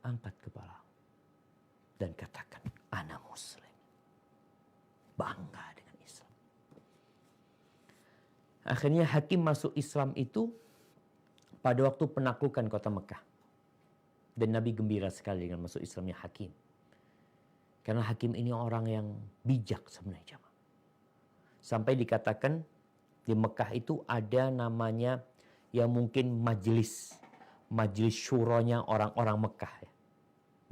Angkat kepalamu. Dan katakan, ana muslim. Bangga dengan Islam. Akhirnya Hakim masuk Islam itu pada waktu penaklukan kota Mekah. Dan Nabi gembira sekali dengan masuk Islamnya Hakim. Karena Hakim ini orang yang bijak sebenarnya. Sampai dikatakan di Mekah itu ada namanya yang mungkin majelis syuronya orang-orang Mekah. Ya.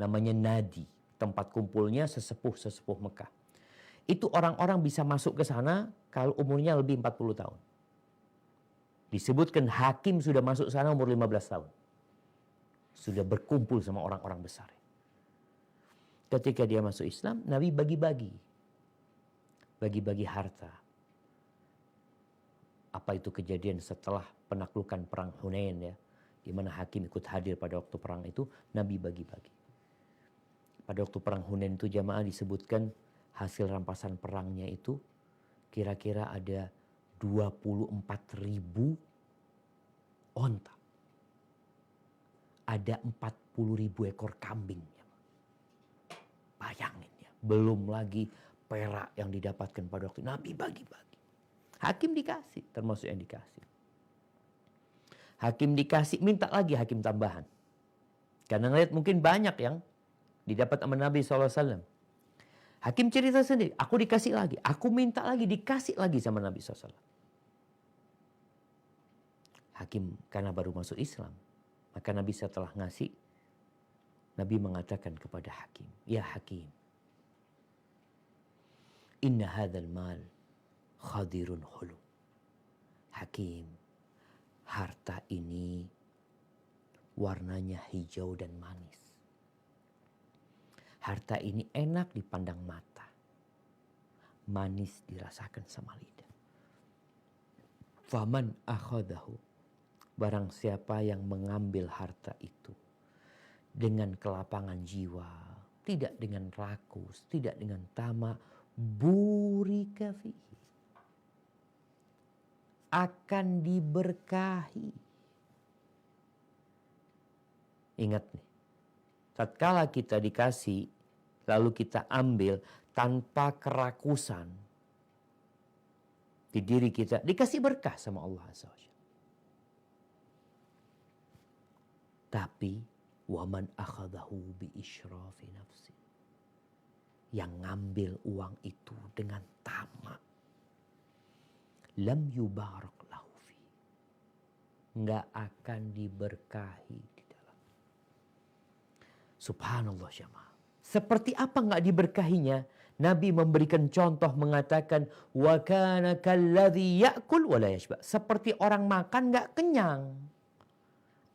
Namanya Nadi. Tempat kumpulnya sesepuh-sesepuh Mekah. Itu orang-orang bisa masuk ke sana kalau umurnya lebih 40 tahun. Disebutkan Hakim sudah masuk sana umur 15 tahun. Sudah berkumpul sama orang-orang besar. Ketika dia masuk Islam, Nabi bagi-bagi. Bagi-bagi harta. Apa itu kejadian setelah penaklukan perang Hunain ya. Di mana Hakim ikut hadir pada waktu perang itu, Nabi bagi-bagi. Pada waktu perang Hunain itu jamaah disebutkan hasil rampasan perangnya itu kira-kira ada 24.000 onta. Ada 40.000 ekor kambing. Bayangin ya. Belum lagi perak yang didapatkan pada waktu Nabi bagi-bagi. Hakim dikasih, termasuk yang dikasih. Hakim dikasih, minta lagi Hakim tambahan. Karena ngeliat mungkin banyak yang didapat sama Nabi SAW. Hakim cerita sendiri, aku dikasih lagi. Aku minta lagi, dikasih lagi sama Nabi SAW. Hakim karena baru masuk Islam. Maka Nabi setelah ngasih, Nabi mengatakan kepada Hakim, ya Hakim, inna hadzal mal khadirun hulu. Hakim, harta ini warnanya hijau dan manis. Harta ini enak dipandang mata. Manis dirasakan sama lidah. Faman akhadahu. Barang siapa yang mengambil harta itu. Dengan kelapangan jiwa. Tidak dengan rakus. Tidak dengan tamak. Burika fihi. Akan diberkahi. Ingat nih. Tatkala kita dikasih. Lalu kita ambil tanpa kerakusan. Di diri kita dikasih berkah sama Allah Azza wa Jalla. Tapi waman akhadahu bi isyrafi nafsi. Yang ngambil uang itu dengan tamak. Lam yubarak lahu fi. Enggak akan diberkahi di dalam. Subhanallah jamaah. Seperti apa enggak diberkahinya? Nabi memberikan contoh mengatakan wa kana kalladzi ya'kul wa la yashba. Seperti orang makan enggak kenyang.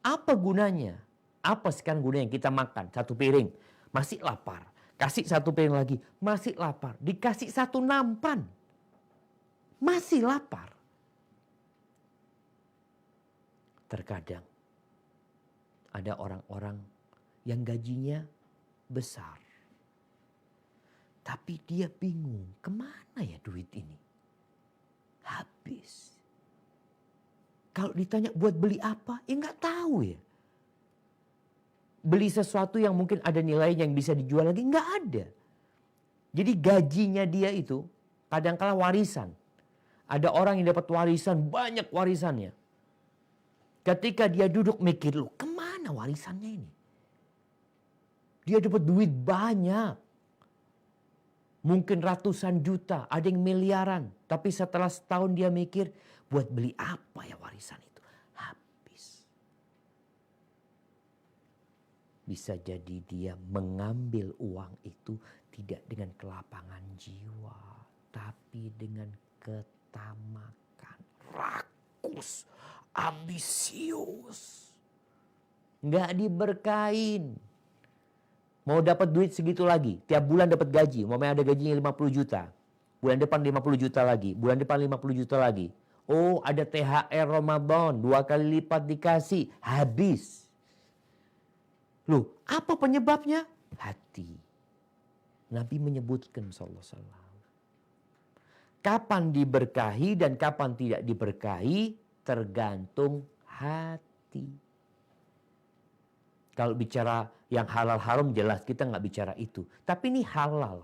Apa gunanya? Apa sekarang gunanya kita makan satu piring, masih lapar. Kasih satu piring lagi, masih lapar. Dikasih satu nampan, masih lapar. Terkadang ada orang-orang yang gajinya besar. Tapi dia bingung, kemana ya duit ini? Habis. Kalau ditanya buat beli apa, ya nggak tahu ya. Beli sesuatu yang mungkin ada nilainya yang bisa dijual lagi, nggak ada. Jadi gajinya dia itu kadang-kala warisan. Ada orang yang dapat warisan, banyak warisannya. Ketika dia duduk mikir, loh kemana warisannya ini? Dia dapat duit banyak. Mungkin ratusan juta, ada yang miliaran. Tapi setelah setahun dia mikir, buat beli apa ya warisan itu? Habis. Bisa jadi dia mengambil uang itu tidak dengan kelapangan jiwa. Tapi dengan ketamakan. Rakus. Ambisius. Nggak diberkahin. Mau dapat duit segitu lagi. Tiap bulan dapat gaji. Umpamanya ada gajinya 50 juta. Bulan depan 50 juta lagi. Bulan depan 50 juta lagi. Oh ada THR Ramadan. 2 kali lipat dikasih. Habis. Loh apa penyebabnya? Hati. Nabi menyebutkan sallallahu alaihi wasallam. Kapan diberkahi dan kapan tidak diberkahi tergantung hati. Kalau bicara yang halal haram jelas kita nggak bicara itu. Tapi ini halal.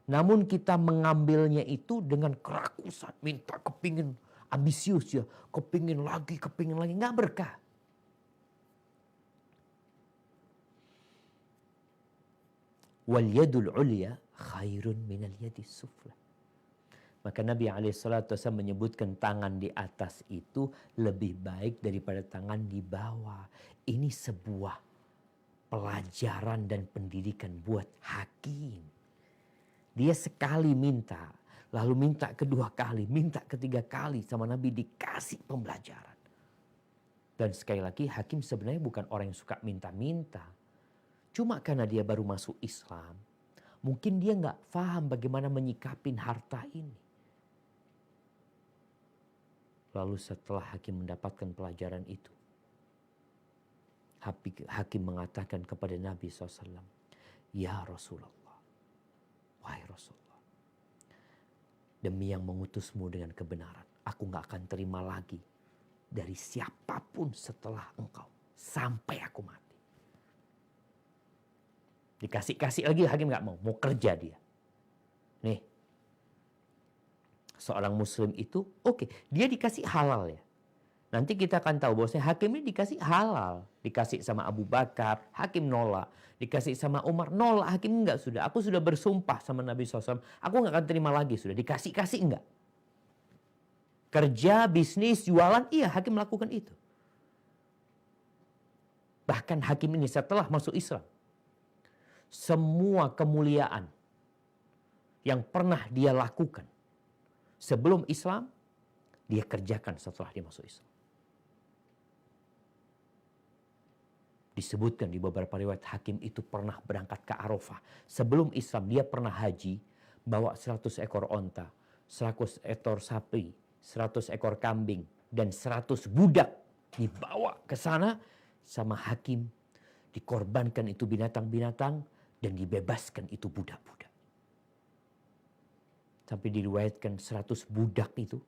Namun kita mengambilnya itu dengan kerakusan. Minta kepingin ambisius ya. Kepingin lagi. Nggak berkah. Wal yadul ulya khairun minal yadis sufla. Maka Nabi SAW menyebutkan tangan di atas itu lebih baik daripada tangan di bawah. Ini sebuah pelajaran dan pendidikan buat hakim. Dia sekali minta, lalu minta kedua kali, minta ketiga kali sama Nabi dikasih pembelajaran. Dan sekali lagi hakim sebenarnya bukan orang yang suka minta-minta. Cuma karena dia baru masuk Islam, mungkin dia nggak paham bagaimana menyikapin harta ini. Lalu setelah hakim mendapatkan pelajaran itu, hakim mengatakan kepada Nabi SAW, Ya Rasulullah, wahai Rasulullah, demi yang mengutusmu dengan kebenaran, aku gak akan terima lagi dari siapapun setelah engkau, sampai aku mati. Dikasih lagi, hakim gak mau kerja dia. Nih, seorang muslim itu, oke, dia dikasih halal ya. Nanti kita akan tahu bahwasanya hakim ini dikasih halal. Dikasih sama Abu Bakar, hakim nolak. Dikasih sama Umar, nolak. Hakim enggak sudah. Aku sudah bersumpah sama Nabi SAW. Aku enggak akan terima lagi sudah. Dikasih enggak. Kerja, bisnis, jualan, iya hakim melakukan itu. Bahkan hakim ini setelah masuk Islam, semua kemuliaan yang pernah dia lakukan sebelum Islam, dia kerjakan setelah dia masuk Islam. Disebutkan di beberapa riwayat hakim itu pernah berangkat ke Arafah. Sebelum Islam dia pernah haji, bawa 100 ekor onta, 100 ekor sapi, 100 ekor kambing, dan 100 budak dibawa ke sana sama hakim. Dikorbankan itu binatang-binatang dan dibebaskan itu budak-budak. Sampai diriwayatkan 100 budak itu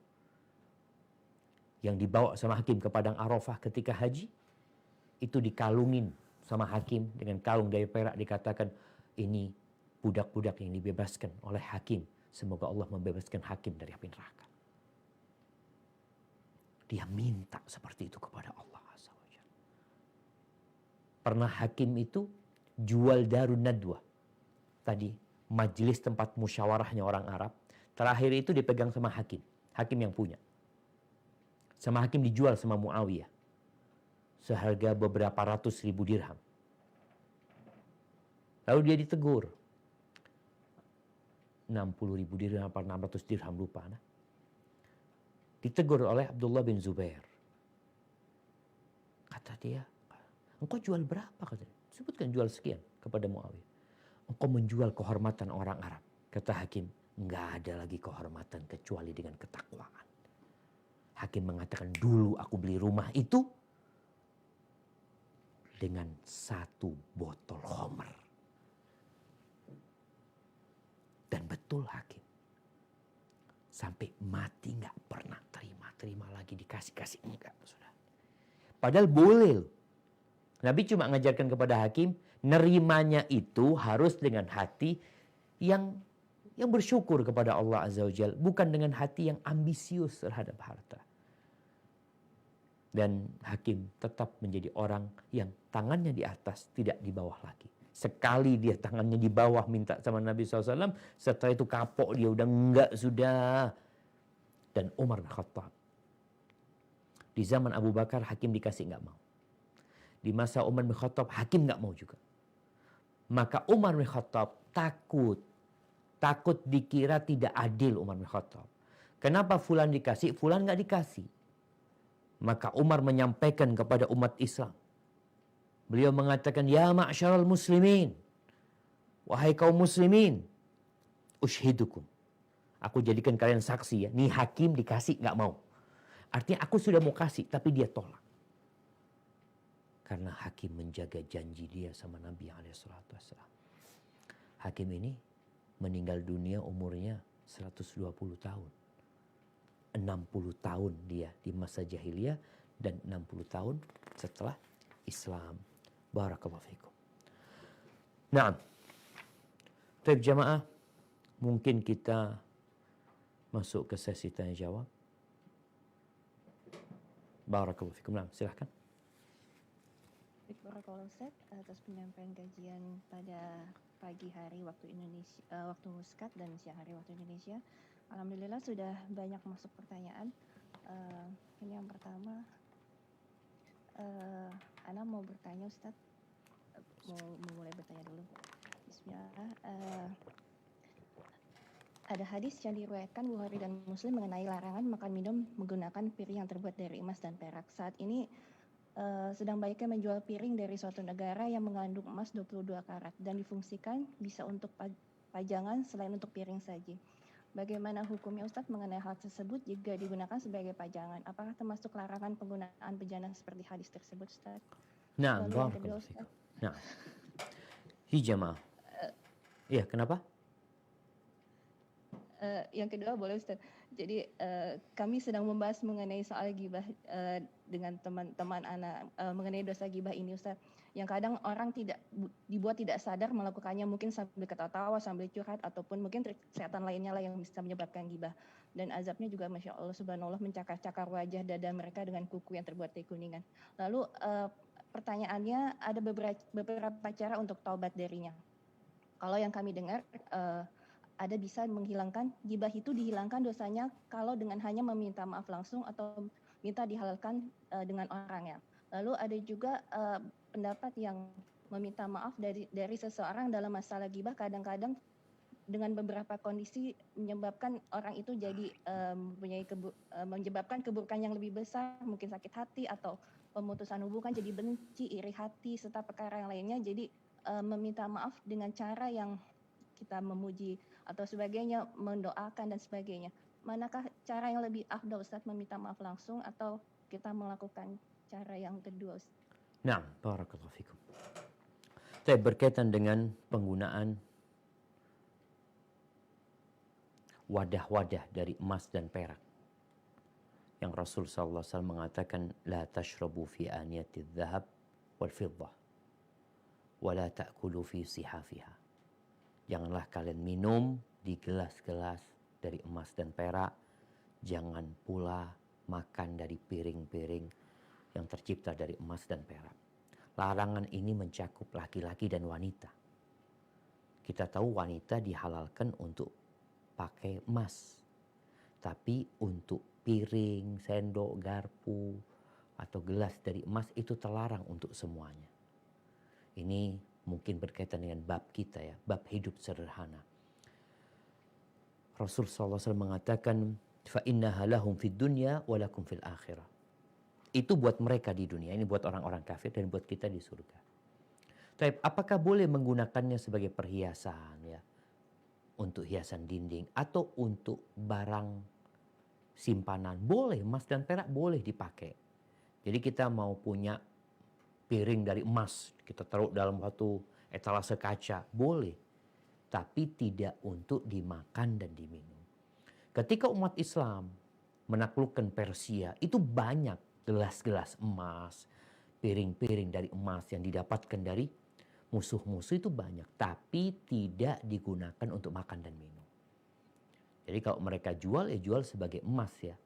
yang dibawa sama hakim ke padang Arafah ketika haji, itu dikalungin sama hakim dengan kalung dari perak, dikatakan ini budak-budak yang dibebaskan oleh hakim. Semoga Allah membebaskan hakim dari api neraka. Dia minta seperti itu kepada Allah Azza wa Jalla. Pernah hakim itu jual Darun Nadwa. Tadi majelis tempat musyawarahnya orang Arab. Terakhir itu dipegang sama hakim. Hakim yang punya. Sama hakim dijual sama Muawiyah. Seharga beberapa ratus ribu dirham. Lalu dia ditegur. 60 ribu dirham atau 600 dirham lupa. Nah. Ditegur oleh Abdullah bin Zubair. Kata dia, engkau jual berapa? Katanya. Sebutkan jual sekian kepada Muawiyah. Engkau menjual kehormatan orang Arab. Kata hakim, enggak ada lagi kehormatan kecuali dengan ketakwaan. Hakim mengatakan, dulu aku beli rumah itu dengan 1 botol khamr. Dan betul hakim. Sampai mati nggak pernah terima lagi, dikasih enggak. Sudah. Padahal boleh loh. Nabi cuma mengajarkan kepada hakim, nerimanya itu harus dengan hati yang bersyukur kepada Allah Azza wa Jalla. Bukan dengan hati yang ambisius terhadap harta. Dan hakim tetap menjadi orang yang tangannya di atas, tidak di bawah lagi. Sekali dia tangannya di bawah minta sama Nabi SAW, setelah itu kapok dia, udah enggak sudah. Dan Umar bin Khattab. Di zaman Abu Bakar hakim dikasih enggak mau. Di masa Umar bin Khattab hakim enggak mau juga. Maka Umar bin Khattab takut dikira tidak adil Umar bin Khattab. Kenapa fulan dikasih, fulan enggak dikasih? Maka Umar menyampaikan kepada umat Islam. Beliau mengatakan, ya ma'syaral muslimin. Wahai kaum muslimin. Ushidukum. Aku jadikan kalian saksi ya. Nih hakim dikasih gak mau. Artinya aku sudah mau kasih tapi dia tolak. Karena hakim menjaga janji dia sama Nabi SAW. Hakim ini meninggal dunia umurnya 120 tahun. 60 tahun dia di masa jahiliyah dan 60 tahun setelah Islam. Barakallahu fikum. Nah, baik jamaah, mungkin kita masuk ke sesi tanya jawab. Barakallahu fikum. Nah, silahkan. Barakallahu Ustaz atas penyampaian kajian pada pagi hari waktu Indonesia, waktu Muscat, dan siang hari waktu Indonesia. Alhamdulillah sudah banyak masuk pertanyaan. Ini yang pertama, Ana mau bertanya Ustaz, mau mulai bertanya dulu. Bismillah. Ada hadis yang diriwayatkan Bukhari dan Muslim mengenai larangan makan minum menggunakan piring yang terbuat dari emas dan perak. Saat ini sedang baiknya menjual piring dari suatu negara yang mengandung emas 22 karat dan difungsikan bisa untuk pajangan selain untuk piring saja. Bagaimana hukumnya Ustadz mengenai hal tersebut jika digunakan sebagai pajangan? Apakah termasuk larangan penggunaan bejana seperti hadis tersebut Ustadz? Nah, Lalu yang kedua Ustadz. Nah, hijamah. Iya, kenapa? Yang kedua boleh Ustadz. Jadi kami sedang membahas mengenai soal gibah dengan teman-teman anak mengenai dosa gibah ini Ustadz. Yang kadang orang dibuat tidak sadar melakukannya, mungkin sambil ketawa, sambil curhat, ataupun mungkin kesehatan lainnya lah yang bisa menyebabkan gibah. Dan azabnya juga Masya Allah Subhanallah mencakar-cakar wajah dada mereka dengan kuku yang terbuat dari kuningan. Lalu pertanyaannya, ada beberapa cara untuk taubat darinya. Kalau yang kami dengar, ada bisa menghilangkan, gibah itu dihilangkan dosanya kalau dengan hanya meminta maaf langsung atau minta dihalalkan dengan orangnya. Lalu ada juga pendapat yang meminta maaf dari seseorang dalam masalah gibah kadang-kadang dengan beberapa kondisi menyebabkan orang itu jadi menyebabkan keburukan yang lebih besar, mungkin sakit hati atau pemutusan hubungan, jadi benci, iri hati, serta perkara yang lainnya. Jadi meminta maaf dengan cara yang kita memuji atau sebagainya, mendoakan dan sebagainya. Manakah cara yang lebih afdal Ustaz, meminta maaf langsung atau kita melakukan cara yang kedua Ustaz? Nah, barakallahu fikum. Saya berkaitan dengan penggunaan wadah-wadah dari emas dan perak. Yang Rasul SAW mengatakan, la tashrabu fi aniyati dhahab wal fiddah, wa la ta'kulu fi sihafiha. Janganlah kalian minum di gelas-gelas dari emas dan perak. Jangan pula makan dari piring-piring yang tercipta dari emas dan perak. Larangan ini mencakup laki-laki dan wanita. Kita tahu wanita dihalalkan untuk pakai emas. Tapi untuk piring, sendok, garpu, atau gelas dari emas itu terlarang untuk semuanya. Ini mungkin berkaitan dengan bab kita ya, bab hidup sederhana. Rasul SAW mengatakan, فَإِنَّهَا لَهُمْ فِي الدُّنْيَا وَلَكُمْ فِي الْآخِرَةِ. Itu buat mereka di dunia, ini buat orang-orang kafir dan buat kita di surga. Tapi apakah boleh menggunakannya sebagai perhiasan ya? Untuk hiasan dinding atau untuk barang simpanan? Boleh, emas dan perak boleh dipakai. Jadi kita mau punya piring dari emas, kita taruh dalam satu etalase kaca, boleh. Tapi tidak untuk dimakan dan diminum. Ketika umat Islam menaklukkan Persia, itu banyak gelas-gelas emas, piring-piring dari emas yang didapatkan dari musuh-musuh itu banyak. Tapi tidak digunakan untuk makan dan minum. Jadi kalau mereka jual, ya jual sebagai emas ya.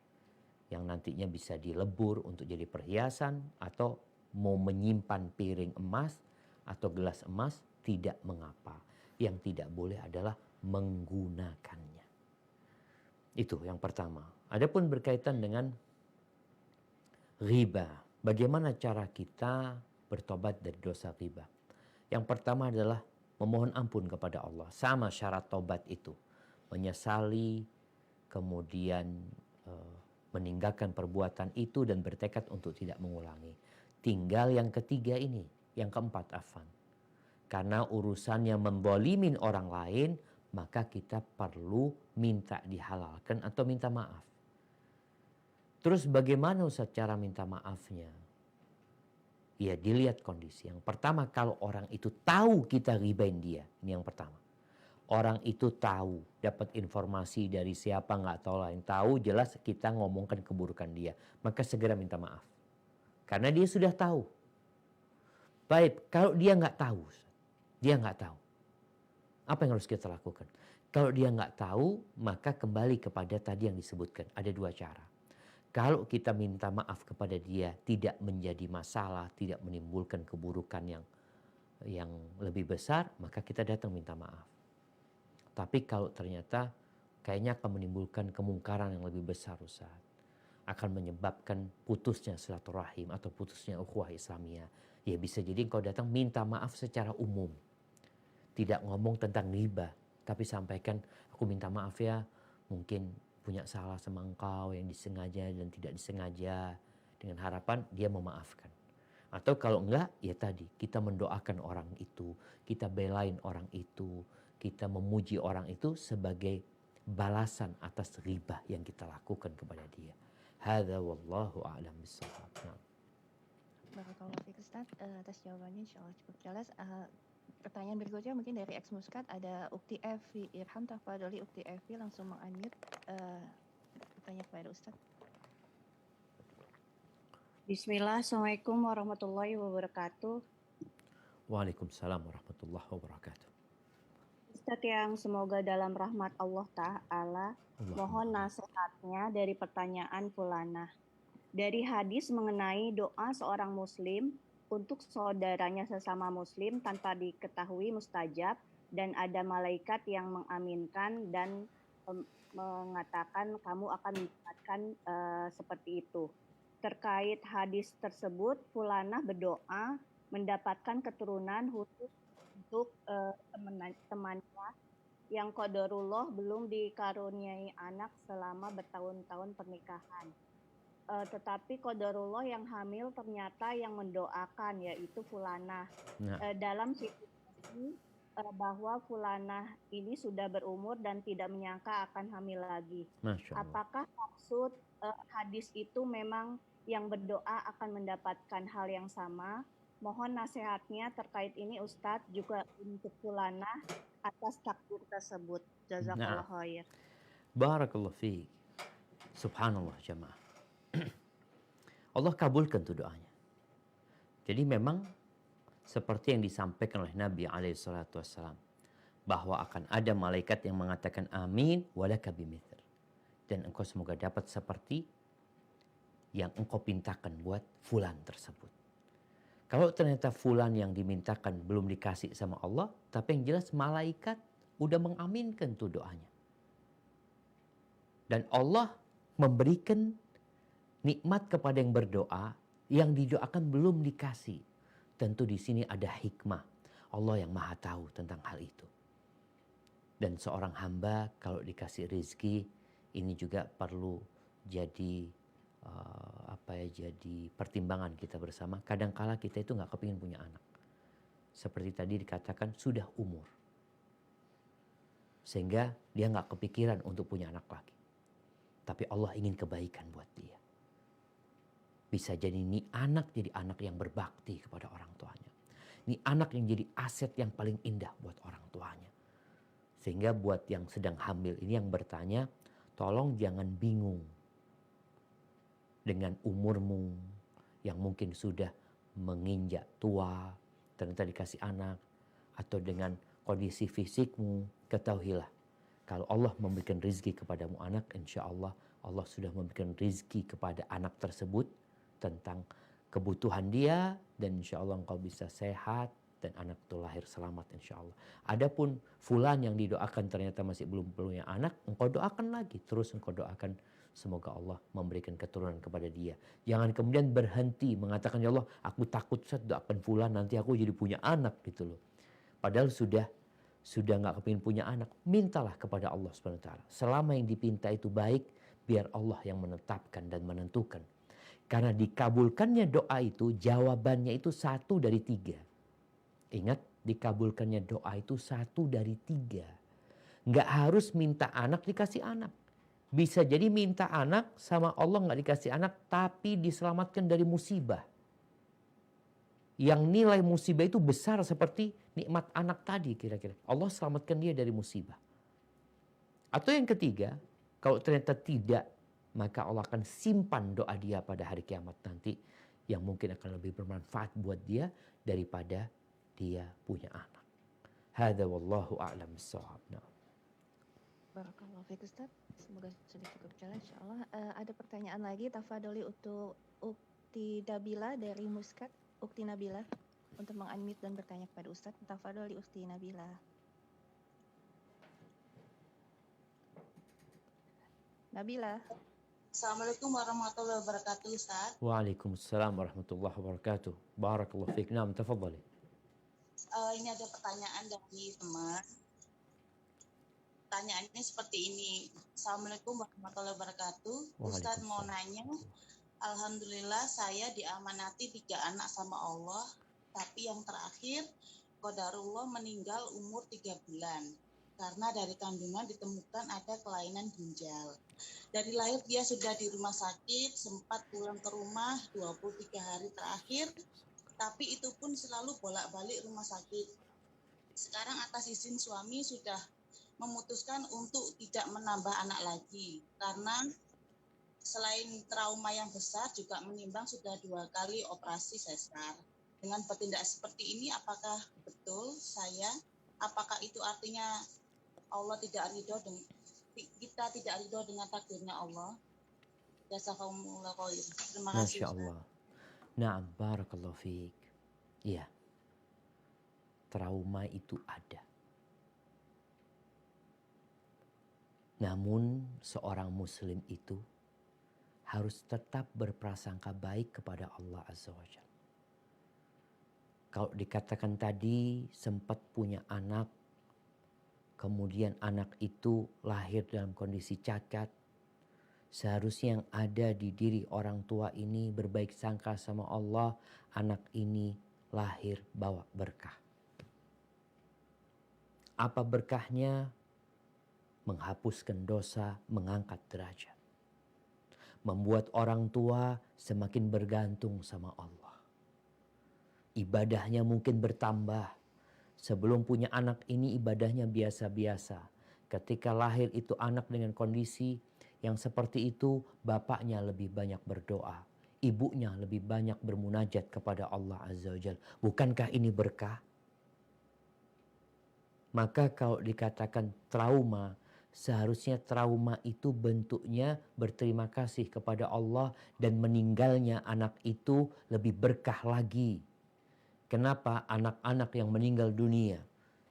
Yang nantinya bisa dilebur untuk jadi perhiasan atau mau menyimpan piring emas atau gelas emas, tidak mengapa. Yang tidak boleh adalah menggunakannya. Itu yang pertama. Adapun berkaitan dengan riba, bagaimana cara kita bertobat dari dosa riba? Yang pertama adalah memohon ampun kepada Allah. Sama syarat tobat itu. Menyesali, kemudian meninggalkan perbuatan itu dan bertekad untuk tidak mengulangi. Tinggal yang ketiga ini, yang keempat afan. Karena urusannya menzalimin orang lain, maka kita perlu minta dihalalkan atau minta maaf. Terus bagaimana Ustaz cara minta maafnya? Ya dilihat kondisi. Yang pertama, kalau orang itu tahu kita ribain dia. Ini yang pertama. orang itu tahu, dapat informasi dari siapa nggak tahu lain, tahu jelas kita ngomongkan keburukan dia, maka segera minta maaf. Karena dia sudah tahu. Baik, kalau dia nggak tahu, apa yang harus kita lakukan? Kalau dia nggak tahu, maka kembali kepada tadi yang disebutkan. Ada dua cara. Kalau kita minta maaf kepada dia, tidak menjadi masalah, tidak menimbulkan keburukan yang lebih besar, maka kita datang minta maaf. Tapi kalau ternyata kayaknya akan menimbulkan kemungkaran yang lebih besar, Ustaz, akan menyebabkan putusnya silaturahim atau putusnya ukhuwah Islamiyah, ya bisa jadi engkau datang minta maaf secara umum. Tidak ngomong tentang ghibah, tapi sampaikan, aku minta maaf ya, mungkin punya salah sama engkau yang disengaja dan tidak disengaja, dengan harapan dia memaafkan. Atau kalau enggak, ya tadi, kita mendoakan orang itu, kita belain orang itu, kita memuji orang itu sebagai balasan atas ghibah yang kita lakukan kepada dia. Hadza wallahu a'lam bishawab. Barakallahu fiik Ustaz, atas jawabannya insyaallah cukup jelas. Pertanyaan berikutnya mungkin dari Ex Muscat, ada Ukti Evi Irham Tafadholi. Ukti Evi langsung meng-unmute, bertanya kepada Ustaz. Bismillah, Assalamualaikum warahmatullahi wabarakatuh. Waalaikumsalam warahmatullahi wabarakatuh. Ustadz yang semoga dalam rahmat Allah Ta'ala, mohon nasihatnya dari pertanyaan Fulana. Dari hadis mengenai doa seorang muslim untuk saudaranya sesama muslim tanpa diketahui mustajab, dan ada malaikat yang mengaminkan dan mengatakan kamu akan mendapatkan seperti itu. Terkait hadis tersebut, Fulana berdoa mendapatkan keturunan khusus untuk temannya yang qadarullah belum dikaruniai anak selama bertahun-tahun pernikahan. Tetapi qadarullah yang hamil ternyata yang mendoakan, yaitu Fulana. Dalam situasi bahwa Fulana ini sudah berumur dan tidak menyangka akan hamil lagi. Apakah maksud hadis itu memang yang berdoa akan mendapatkan hal yang sama? Mohon nasihatnya terkait ini Ustadz, juga untuk Fulana atas takdir tersebut. Jazakallah khair. Barakallahu fiik. Subhanallah jamaah. Allah kabulkan tuh doanya. Jadi memang seperti yang disampaikan oleh Nabi SAW, bahwa akan ada malaikat yang mengatakan amin walaka bimithl, dan engkau semoga dapat seperti yang engkau pintakan buat fulan tersebut. Kalau ternyata fulan yang dimintakan belum dikasih sama Allah, tapi yang jelas malaikat udah mengaminkan tuh doanya. Dan Allah memberikan nikmat kepada yang berdoa, yang didoakan belum dikasih. Tentu di sini ada hikmah. Allah yang maha tahu tentang hal itu. Dan seorang hamba kalau dikasih rezeki, ini juga perlu jadi jadi pertimbangan kita bersama. Kadangkala kita itu nggak kepingin punya anak. Seperti tadi dikatakan sudah umur, sehingga dia nggak kepikiran untuk punya anak lagi. Tapi Allah ingin kebaikan buat dia. Bisa jadi ini anak jadi anak yang berbakti kepada orang tuanya. Ini anak yang jadi aset yang paling indah buat orang tuanya. Sehingga buat yang sedang hamil ini yang bertanya, tolong jangan bingung dengan umurmu yang mungkin sudah menginjak tua, ternyata dikasih anak, atau dengan kondisi fisikmu. Ketahuilah, kalau Allah memberikan rezeki kepadamu anak, insya Allah Allah sudah memberikan rezeki kepada anak tersebut tentang kebutuhan dia, dan insya Allah engkau bisa sehat dan anak itu lahir selamat insya Allah. Adapun fulan yang didoakan ternyata masih belum punya anak, engkau doakan lagi, terus engkau doakan semoga Allah memberikan keturunan kepada dia. Jangan kemudian berhenti mengatakan, ya Allah aku takut saya doakan fulan nanti aku jadi punya anak gitu loh. Padahal sudah nggak kepingin punya anak, mintalah kepada Allah SWT. Selama yang dipinta itu baik, biar Allah yang menetapkan dan menentukan. Karena dikabulkannya doa itu, jawabannya itu 1 dari 3. Ingat, dikabulkannya doa itu 1 dari 3. Nggak harus minta anak dikasih anak. Bisa jadi minta anak sama Allah nggak dikasih anak, tapi diselamatkan dari musibah. Yang nilai musibah itu besar seperti nikmat anak tadi kira-kira. Allah selamatkan dia dari musibah. Atau yang ketiga, kalau ternyata tidak, maka Allah akan simpan doa dia pada hari kiamat nanti yang mungkin akan lebih bermanfaat buat dia daripada dia punya anak. Hadza wallahu a'lam bissawab. Barakallahu fiik Ustaz. Semoga sudah cukup jelas insyaallah. Ada pertanyaan lagi tafadholi untuk Ukti Nabila dari Muscat. Ukti Nabila untuk meng-unmute dan bertanya kepada Ustaz. Tafadholi Ukti Nabila. Nabila. Assalamualaikum warahmatullahi wabarakatuh, Ustaz. Waalaikumsalam warahmatullahi wabarakatuh. Barakallahu fiik. Naam, tafadhali. Ini ada pertanyaan dari teman. Pertanyaannya seperti ini. Assalamualaikum warahmatullahi wabarakatuh. Ustaz mau nanya, alhamdulillah saya diamanati 3 anak sama Allah, tapi yang terakhir qadarullah meninggal umur 3 bulan. Karena dari kandungan ditemukan ada kelainan ginjal. Dari lahir dia sudah di rumah sakit, sempat pulang ke rumah 23 hari terakhir, tapi itu pun selalu bolak-balik rumah sakit. Sekarang atas izin suami sudah memutuskan untuk tidak menambah anak lagi. Karena selain trauma yang besar juga menimbang sudah 2 kali operasi sesar. Dengan bertindak seperti ini apakah betul apakah itu artinya Allah tidak ridho dengan kita tidak ridho dengan takdirnya Allah? Jazakumullah khair. Terima kasih. Masya Allah. Naam, barakallahu fiik. Iya. Trauma itu ada. Namun seorang muslim itu harus tetap berprasangka baik kepada Allah Azza wa Jalla. Kalau dikatakan tadi sempat punya anak, kemudian anak itu lahir dalam kondisi cacat, seharusnya yang ada di diri orang tua ini berbaik sangka sama Allah, anak ini lahir bawa berkah. Apa berkahnya? Menghapuskan dosa, mengangkat derajat. Membuat orang tua semakin bergantung sama Allah. Ibadahnya mungkin bertambah. Sebelum punya anak ini ibadahnya biasa-biasa. Ketika lahir itu anak dengan kondisi yang seperti itu, bapaknya lebih banyak berdoa. Ibunya lebih banyak bermunajat kepada Allah Azza wa Jalla. Bukankah ini berkah? Maka kalau dikatakan trauma, seharusnya trauma itu bentuknya berterima kasih kepada Allah dan meninggalnya anak itu lebih berkah lagi. Kenapa anak-anak yang meninggal dunia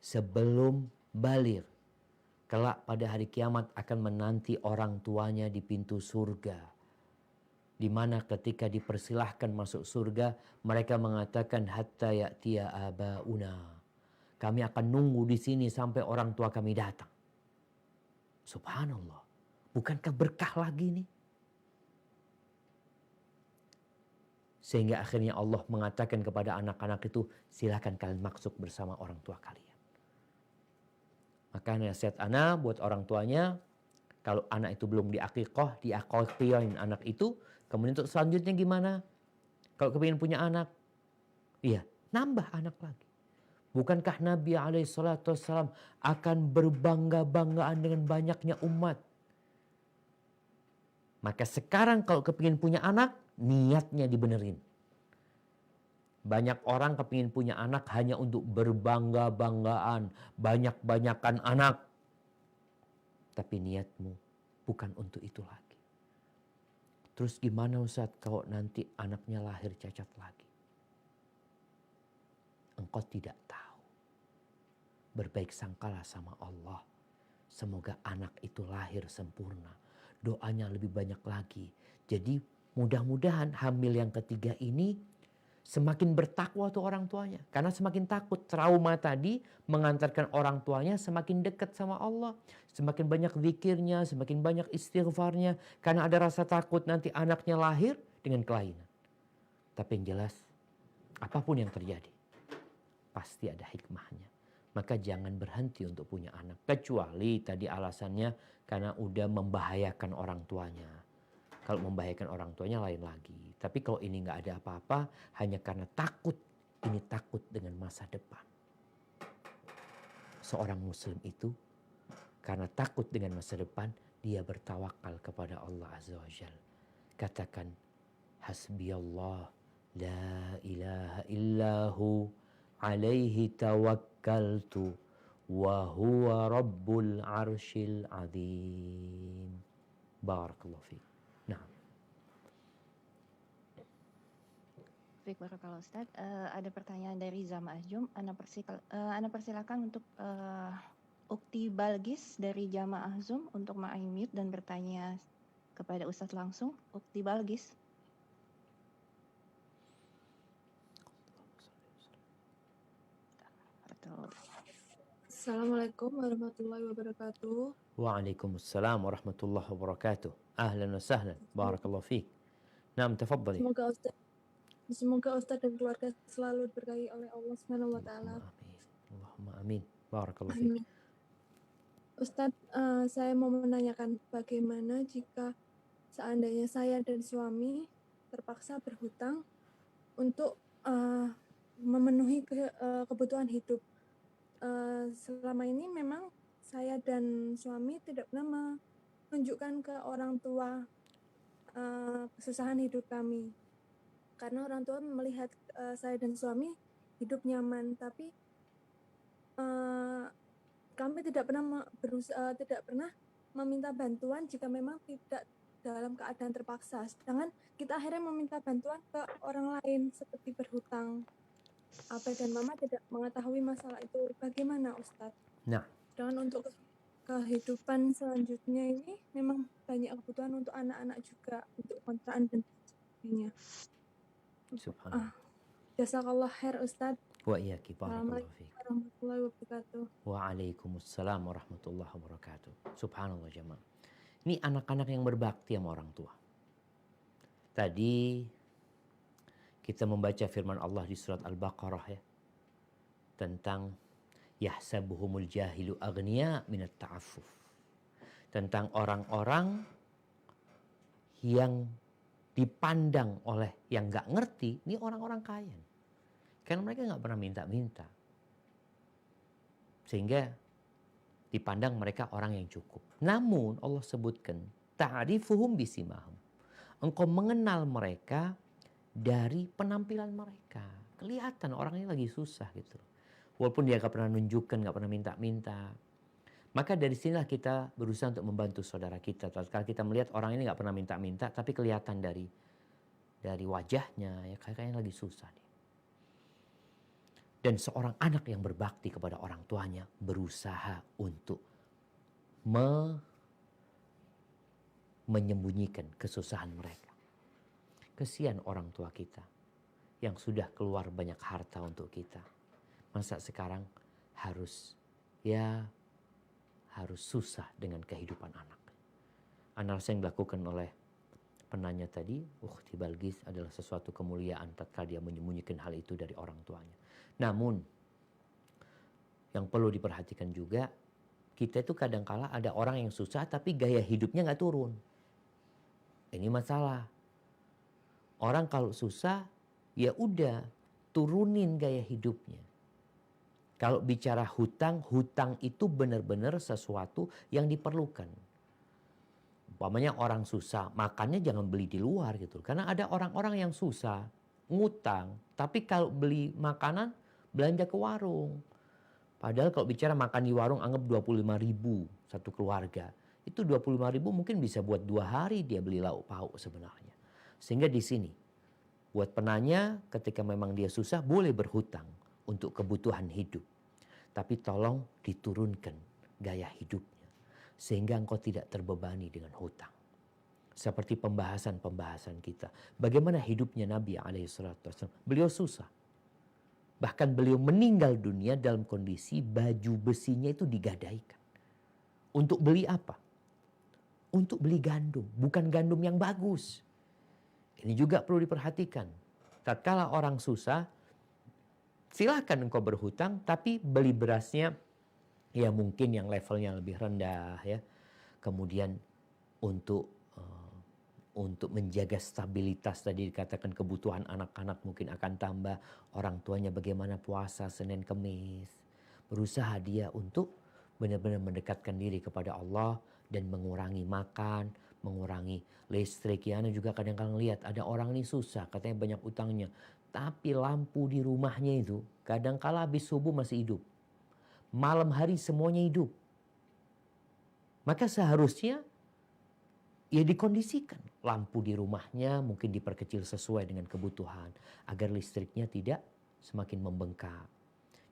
sebelum baligh kelak pada hari kiamat akan menanti orang tuanya di pintu surga. Di mana ketika dipersilahkan masuk surga, mereka mengatakan hatta ya'tiya abauna. Kami akan nunggu di sini sampai orang tua kami datang. Subhanallah. Bukankah berkah lagi nih? Sehingga akhirnya Allah mengatakan kepada anak-anak itu, silakan kalian masuk bersama orang tua kalian. Maka nasihat anak buat orang tuanya, kalau anak itu belum diakikoh, diakikohin anak itu, kemudian untuk selanjutnya gimana? Kalau kepingin punya anak, iya, nambah anak lagi. Bukankah Nabi SAW akan berbangga-banggaan dengan banyaknya umat? Maka sekarang kalau kepingin punya anak, niatnya dibenerin. Banyak orang kepingin punya anak hanya untuk berbangga-banggaan, banyak-banyakan anak. Tapi niatmu bukan untuk itu lagi. Terus gimana Ustaz kalau nanti anaknya lahir cacat lagi? Engkau tidak tahu. Berbaik sangkalah sama Allah. Semoga anak itu lahir sempurna. Doanya lebih banyak lagi. Jadi mudah-mudahan hamil yang ketiga ini semakin bertakwa tuh orang tuanya. Karena semakin takut trauma tadi mengantarkan orang tuanya semakin dekat sama Allah. Semakin banyak zikirnya, semakin banyak istighfarnya. Karena ada rasa takut nanti anaknya lahir dengan kelainan. Tapi yang jelas apapun yang terjadi pasti ada hikmahnya. Maka jangan berhenti untuk punya anak. Kecuali tadi alasannya karena udah membahayakan orang tuanya. Kalau membahayakan orang tuanya lain lagi. Tapi kalau ini nggak ada apa-apa, hanya karena takut. Ini takut dengan masa depan. seorang muslim itu karena takut dengan masa depan, dia bertawakal kepada Allah Azza wa Jalla. Katakan, hasbiyallah la ilaha illahu alaihi tawakkaltu wa huwa rabbul arsyil azim. Barakallahu fiik. Nah, Baik, barakallahu Ustaz. Ada pertanyaan dari Zama Ahjum. Ana persilakan untuk Ukti Balgis dari Jamaah Zoom untuk mute dan bertanya kepada Ustaz langsung. Ukti Balgis. Assalamualaikum warahmatullahi wabarakatuh. Waalaikumsalam warahmatullahi wabarakatuh. Ahlan wa sahlan. Barakallahu fiik. Naam, tafadhali. Semoga Ustaz dan keluarga selalu diberkahi oleh Allah Subhanahu wa taala. Allahumma amin. Barakallahu fiik. Ustaz, saya mau menanyakan bagaimana jika seandainya saya dan suami terpaksa berhutang untuk memenuhi kebutuhan hidup. Selama ini memang saya dan suami tidak pernah menunjukkan ke orang tua kesusahan hidup kami. Karena orang tua melihat saya dan suami hidup nyaman, tapi kami tidak pernah meminta bantuan jika memang tidak dalam keadaan terpaksa. Sedangkan kita akhirnya meminta bantuan ke orang lain seperti berhutang. Abah dan Mama tidak mengetahui masalah itu. Bagaimana Ustadz? Nah, Dan untuk kehidupan selanjutnya ini memang banyak kebutuhan untuk anak-anak juga, untuk kontrakan dan sebagainya. subhanallah. Jazakallah khair Ustadz. Wa iyyaki, barakallahu fiik. Warahmatullahi wabarakatuh. Waalaikumsalam warahmatullahi wabarakatuh. Subhanallah jemaah. Ini anak-anak yang berbakti sama orang tua. Tadi kita membaca firman Allah di surat Al-Baqarah ya. Tentang yahsabuhumul jahilu aghniya minat ta'affuf. Tentang orang-orang yang dipandang oleh yang gak ngerti, ini orang-orang kaya. Karena mereka gak pernah minta-minta. Sehingga dipandang mereka orang yang cukup. Namun Allah sebutkan, ta'rifuhum bisimahum. Engkau mengenal mereka dari penampilan mereka. Kelihatan orang ini lagi susah gitu. Walaupun dia gak pernah nunjukkan, gak pernah minta-minta. Maka dari sinilah kita berusaha untuk membantu saudara kita. Kalau kita melihat orang ini gak pernah minta-minta, tapi kelihatan dari wajahnya, ya kayaknya lagi susah dia. Dan seorang anak yang berbakti kepada orang tuanya berusaha untuk menyembunyikan kesusahan mereka. Kesian orang tua kita yang sudah keluar banyak harta untuk kita. Masa sekarang harus susah dengan kehidupan anak. Analisa yang dilakukan oleh penanya tadi, Ukhti Balgis, adalah sesuatu kemuliaan tatkala dia menyembunyikan hal itu dari orang tuanya. Namun, yang perlu diperhatikan juga, kita itu kadangkala ada orang yang susah tapi gaya hidupnya nggak turun. Ini masalah. Orang kalau susah, ya udah turunin gaya hidupnya. Kalau bicara hutang itu benar-benar sesuatu yang diperlukan. Umpamanya orang susah, makannya jangan beli di luar gitu. Karena ada orang-orang yang susah, ngutang, tapi kalau beli makanan, belanja ke warung. Padahal kalau bicara makan di warung, anggap 25.000 satu keluarga. Itu 25.000 mungkin bisa buat 2 hari dia beli lauk pauk sebenarnya. Sehingga di sini, buat penanya ketika memang dia susah, boleh berhutang untuk kebutuhan hidup. Tapi tolong diturunkan gaya hidupnya. Sehingga engkau tidak terbebani dengan hutang. Seperti pembahasan-pembahasan kita. Bagaimana hidupnya Nabi SAW. Beliau susah. Bahkan beliau meninggal dunia dalam kondisi baju besinya itu digadaikan. Untuk beli apa? Untuk beli gandum. Bukan gandum yang bagus. Ini juga perlu diperhatikan. Tatkala orang susah, silakan engkau berhutang, tapi beli berasnya ya mungkin yang levelnya lebih rendah ya. Kemudian untuk menjaga stabilitas tadi dikatakan kebutuhan anak-anak mungkin akan tambah. Orang tuanya bagaimana puasa Senin Kemis. Berusaha dia untuk benar-benar mendekatkan diri kepada Allah dan mengurangi makan, mengurangi listrik. Ya, Ana juga kadang-kadang lihat ada orang ini susah, katanya banyak utangnya. Tapi lampu di rumahnya itu kadang-kala habis subuh masih hidup. Malam hari semuanya hidup. Maka seharusnya ya dikondisikan. Lampu di rumahnya mungkin diperkecil sesuai dengan kebutuhan. Agar listriknya tidak semakin membengkak.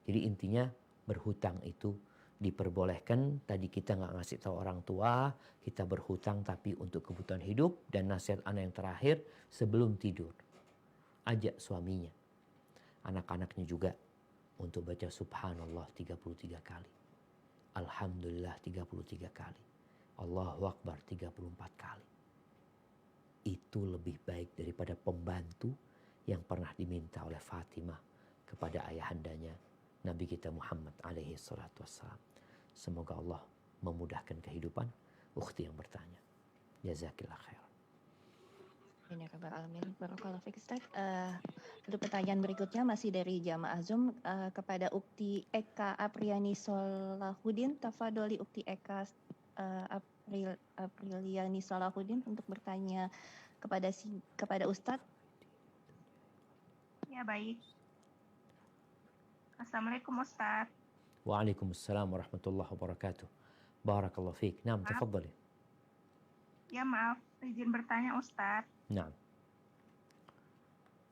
Jadi intinya berhutang itu diperbolehkan. Tadi kita nggak ngasih tahu orang tua, kita berhutang tapi untuk kebutuhan hidup. Dan nasihat Ana yang terakhir, sebelum tidur, ajak suaminya, anak-anaknya juga untuk baca subhanallah 33 kali. Alhamdulillah 33 kali. Allahu Akbar 34 kali. Itu lebih baik daripada pembantu yang pernah diminta oleh Fatimah kepada ayahandanya Nabi kita Muhammad alaihi salatu wassalam. Semoga Allah memudahkan kehidupan ukhti yang bertanya. Jazakillah khair. Ini kabar alamin. Barakallahu fiik Ustaz. Untuk pertanyaan berikutnya masih dari jamaah Zoom kepada Ukti Eka Apriani Salahuddin. Tafadholi Ukti Eka Apriliani Salahuddin untuk bertanya kepada Ustadz. Ya, baik. Assalamualaikum Ustaz. Waalaikumsalam warahmatullahi wabarakatuh. Barakallahu fiik. Naam, tafadhali. Ya, maaf, izin bertanya Ustaz. Naam.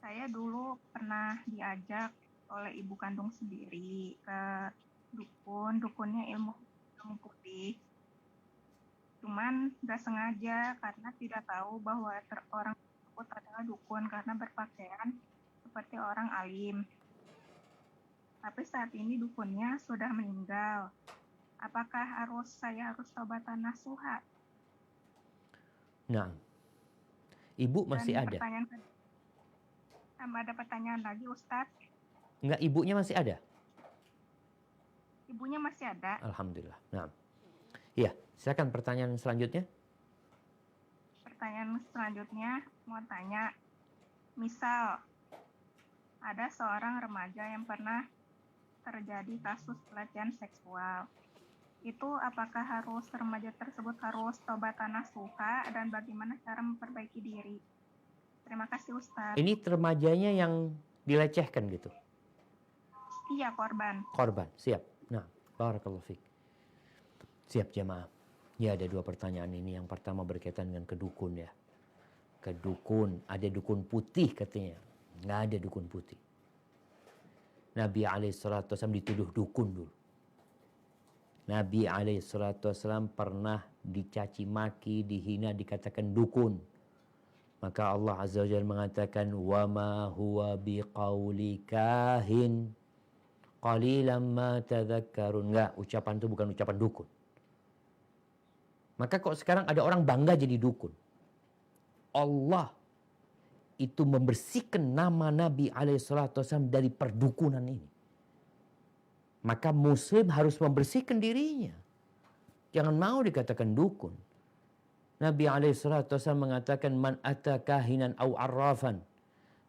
Saya dulu pernah diajak oleh ibu kandung sendiri ke dukunnya ilmu putih. Cuman nggak sengaja karena tidak tahu bahwa orang tersebut adalah dukun karena berpakaian seperti orang alim. Tapi saat ini dukunnya sudah meninggal. Apakah saya harus taubatan nasuha? Nah, ibu masih Dan ada? Ada pertanyaan lagi Ustadz. Enggak, ibunya masih ada? Ibunya masih ada. Alhamdulillah. Nah, iya, silakan pertanyaan selanjutnya. Pertanyaan selanjutnya mau tanya, misal ada seorang remaja yang pernah terjadi kasus pelecehan seksual. Itu apakah remaja tersebut harus taubatan nasuha dan bagaimana cara memperbaiki diri? Terima kasih Ustaz. Ini remajanya yang dilecehkan gitu? Iya, korban. Korban, siap. Nah, barakallahu fiik. Siap jemaah. Ya, ada dua pertanyaan ini. Yang pertama berkaitan dengan kedukun ya. Kedukun, ada dukun putih katanya. Nggak ada dukun putih. Nabi alaihissalatu wassalam dituduh dukun dulu. Nabi alaihissalatu wassalam pernah dicaci maki, dihina, dikatakan dukun. Maka Allah azza wa jalla mengatakan, wa ma huwa biqauli kahin qalilan ma tadhakkarun. Enggak, ucapan itu bukan ucapan dukun. Maka kok sekarang ada orang bangga jadi dukun. Allah itu membersihkan nama Nabi alaihissalatu wassalam dari perdukunan ini. Maka muslim harus membersihkan dirinya. Jangan mau dikatakan dukun. Nabi alaihissalatu wassalam mengatakan, man ata kahinan au arrafan.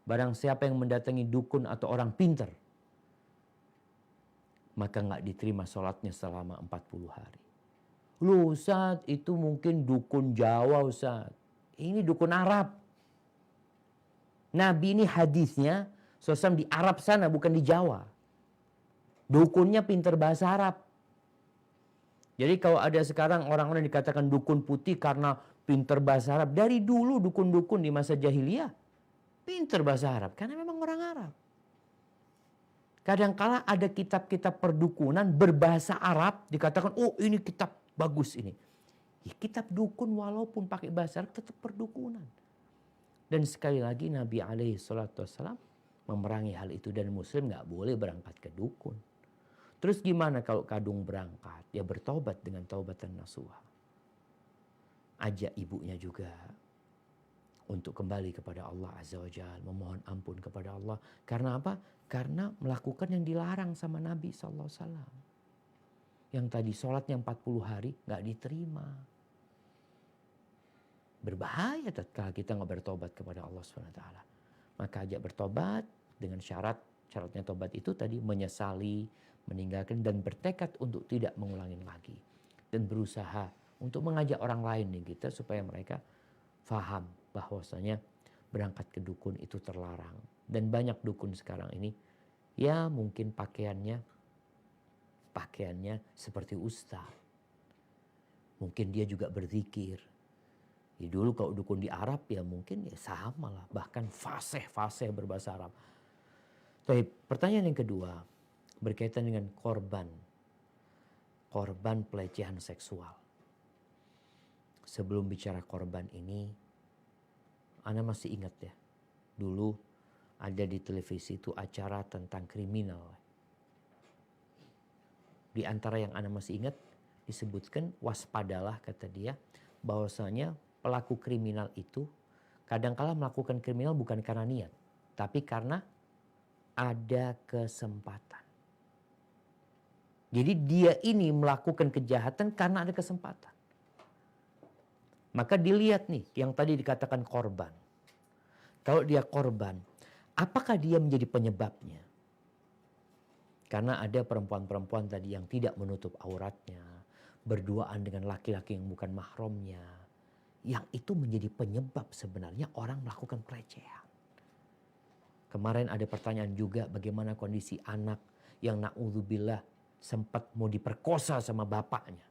Barang siapa yang mendatangi dukun atau orang pintar, maka nggak diterima sholatnya selama 40 hari. Loh Ustaz, itu mungkin dukun Jawa Ustaz. Ini dukun Arab. Nabi ini hadisnya sosam di Arab sana, bukan di Jawa. Dukunnya pintar bahasa Arab. Jadi kalau ada sekarang orang-orang dikatakan dukun putih karena pintar bahasa Arab. Dari dulu dukun-dukun di masa jahiliyah pintar bahasa Arab. Karena memang orang Arab. Kadang-kala ada kitab-kitab perdukunan berbahasa Arab. Dikatakan, oh ini kitab bagus ini. Ya, kitab dukun walaupun pakai bahasa Arab tetap perdukunan. Dan sekali lagi Nabi alaihissalam memerangi hal itu. Dan muslim gak boleh berangkat ke dukun. Terus gimana kalau kadung berangkat? Ya bertobat dengan taubatan nasuha. Ajak ibunya juga untuk kembali kepada Allah Azza wa Jalla. Memohon ampun kepada Allah. Karena apa? Karena melakukan yang dilarang sama Nabi SAW. Yang tadi sholatnya 40 hari gak diterima. Berbahaya tatkala kita gak bertobat kepada Allah SWT. Maka ajak bertobat dengan syaratnya tobat itu tadi menyesali, meninggalkan dan bertekad untuk tidak mengulangi lagi. Dan berusaha untuk mengajak orang lain nih kita supaya mereka faham bahwasanya berangkat ke dukun itu terlarang. Dan banyak dukun sekarang ini ya mungkin pakaiannya seperti ustaz. Mungkin dia juga berzikir. Ya dulu kalau dukun di Arab ya mungkin ya sama lah. Bahkan fasih berbahasa Arab. Tapi pertanyaan yang kedua berkaitan dengan korban pelecehan seksual. Sebelum bicara korban ini, Ana masih ingat ya. Dulu ada di televisi itu acara tentang kriminal. Di antara yang Ana masih ingat disebutkan waspadalah kata dia bahwasanya pelaku kriminal itu kadangkala melakukan kriminal bukan karena niat, tapi karena ada kesempatan. Jadi dia ini melakukan kejahatan karena ada kesempatan. Maka dilihat nih yang tadi dikatakan korban. Kalau dia korban, apakah dia menjadi penyebabnya? Karena ada perempuan-perempuan tadi yang tidak menutup auratnya, berduaan dengan laki-laki yang bukan mahramnya, yang itu menjadi penyebab sebenarnya orang melakukan pelecehan. Kemarin ada pertanyaan juga bagaimana kondisi anak yang na'udzubillah sempat mau diperkosa sama bapaknya.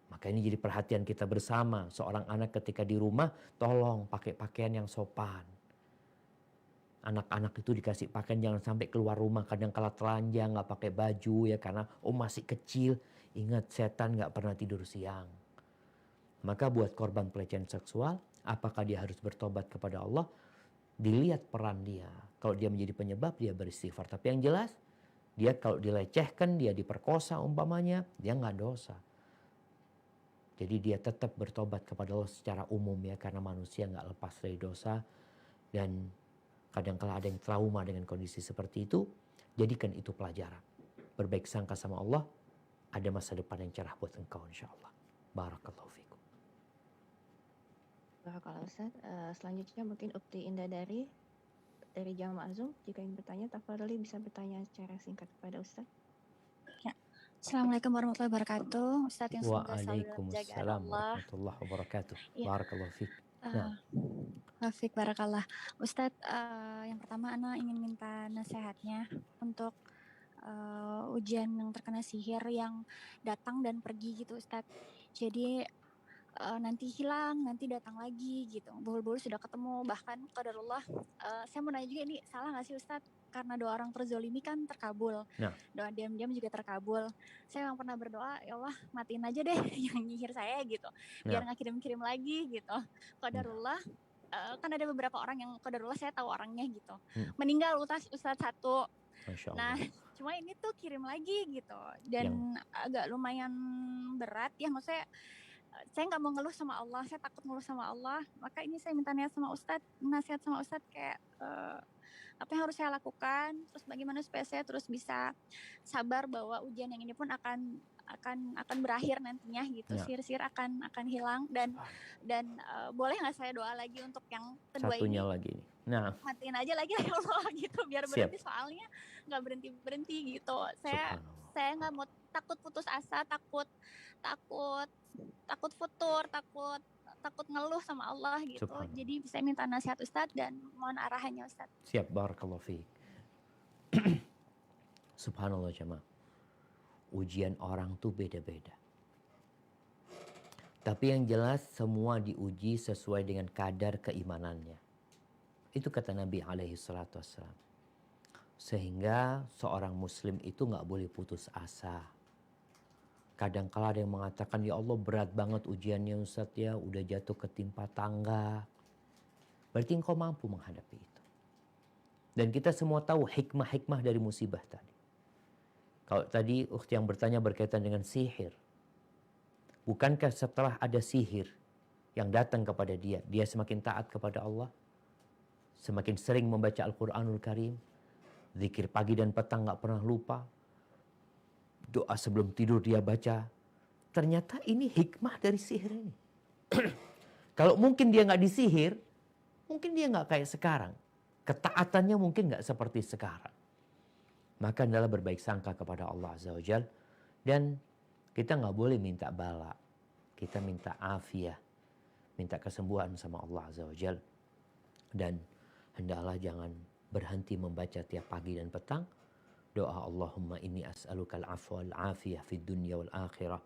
Maka ini jadi perhatian kita bersama. Seorang anak ketika di rumah tolong pakai pakaian yang sopan. Anak-anak itu dikasih pakaian jangan sampai keluar rumah kadang kala telanjang, nggak pakai baju ya karena masih kecil. Ingat setan nggak pernah tidur siang. Maka buat korban pelecehan seksual, apakah dia harus bertobat kepada Allah? Dilihat peran dia. Kalau dia menjadi penyebab dia beristighfar. Tapi yang jelas dia kalau dilecehkan, dia diperkosa umpamanya, dia nggak dosa. Jadi dia tetap bertobat kepada Allah secara umum ya karena manusia nggak lepas dari dosa dan kadang-kala ada yang trauma dengan kondisi seperti itu, jadikan itu pelajaran. Berbaik sangka sama Allah, ada masa depan yang cerah buat engkau insya Allah. Barakallahu fikum. Barakallah Ustaz. Selanjutnya mungkin Ukti Indah dari Jamaah Zoom. Jika ingin bertanya, tafadhali bisa bertanya secara singkat kepada Ustaz. Ya. Assalamualaikum warahmatullahi wabarakatuh. Ustaz yang semoga selalu dalam jagaan Waalaikumsalam Allah. warahmatullahi wabarakatuh. Ya. Barakallahu fik. Nah, Rafiq barakallah. Ustadz, yang pertama Ana ingin minta nasihatnya untuk ujian yang terkena sihir yang datang dan pergi gitu Ustadz. Jadi nanti hilang, nanti datang lagi gitu. Bulu-bulu sudah ketemu, bahkan qadarullah. Saya mau nanya juga ini salah nggak sih Ustadz? Karena doa orang terzolimi kan terkabul. nah, Doa diam-diam juga terkabul. Saya memang pernah berdoa, ya Allah matiin aja deh yang nyihir saya gitu. Biar nah. nggak kirim-kirim lagi gitu. Qadarullah, kan ada beberapa orang yang qadarullah saya tahu orangnya gitu. Meninggal Ustadz satu. Masya Allah. Nah, cuma ini tuh kirim lagi gitu. Dan agak lumayan berat ya, maksudnya saya nggak mau ngeluh sama Allah, saya takut ngeluh sama Allah. Maka ini saya minta nasihat sama Ustadz kayak apa yang harus saya lakukan, terus bagaimana supaya saya terus bisa sabar bahwa ujian yang ini pun akan berakhir nantinya gitu. Sihir-sihir akan hilang dan boleh nggak saya doa lagi untuk yang kedua Satunya ini? lagi nih. Nah, Matiin aja lagi ya Allah gitu biar berhenti, soalnya nggak berhenti gitu. Saya nggak mau, takut putus asa, takut futur, takut ngeluh sama Allah gitu. Jadi saya minta nasihat Ustadz dan mohon arahannya Ustadz. Siap, barakallahu fiik. Subhanallah jemaah. Ujian orang tuh beda-beda. Tapi yang jelas semua diuji sesuai dengan kadar keimanannya. Itu kata Nabi alaihi salatu wassalam. Sehingga seorang muslim itu gak boleh putus asa. Kadang-kala ada yang mengatakan, ya Allah berat banget ujiannya Ustaz ya, udah jatuh ketimpa tangga. Berarti engkau mampu menghadapi itu. Dan kita semua tahu hikmah-hikmah dari musibah tadi. Kalau tadi ukhti yang bertanya berkaitan dengan sihir. Bukankah setelah ada sihir yang datang kepada dia, dia semakin taat kepada Allah? Semakin sering membaca Al-Quranul Karim. Zikir pagi dan petang gak pernah lupa. Doa sebelum tidur dia baca. Ternyata ini hikmah dari sihir ini. Kalau mungkin dia gak disihir, mungkin dia gak kayak sekarang. Ketaatannya mungkin gak seperti sekarang. Maka adalah berbaik sangka kepada Allah Azza wa Jal. Dan kita nggak boleh minta bala. Kita minta afiyah, minta kesembuhan sama Allah Azza wa Jal. Dan hendaklah jangan berhenti membaca tiap pagi dan petang doa Allahumma inni as'alukal afwa wal afiyah fid dunya wal akhirah.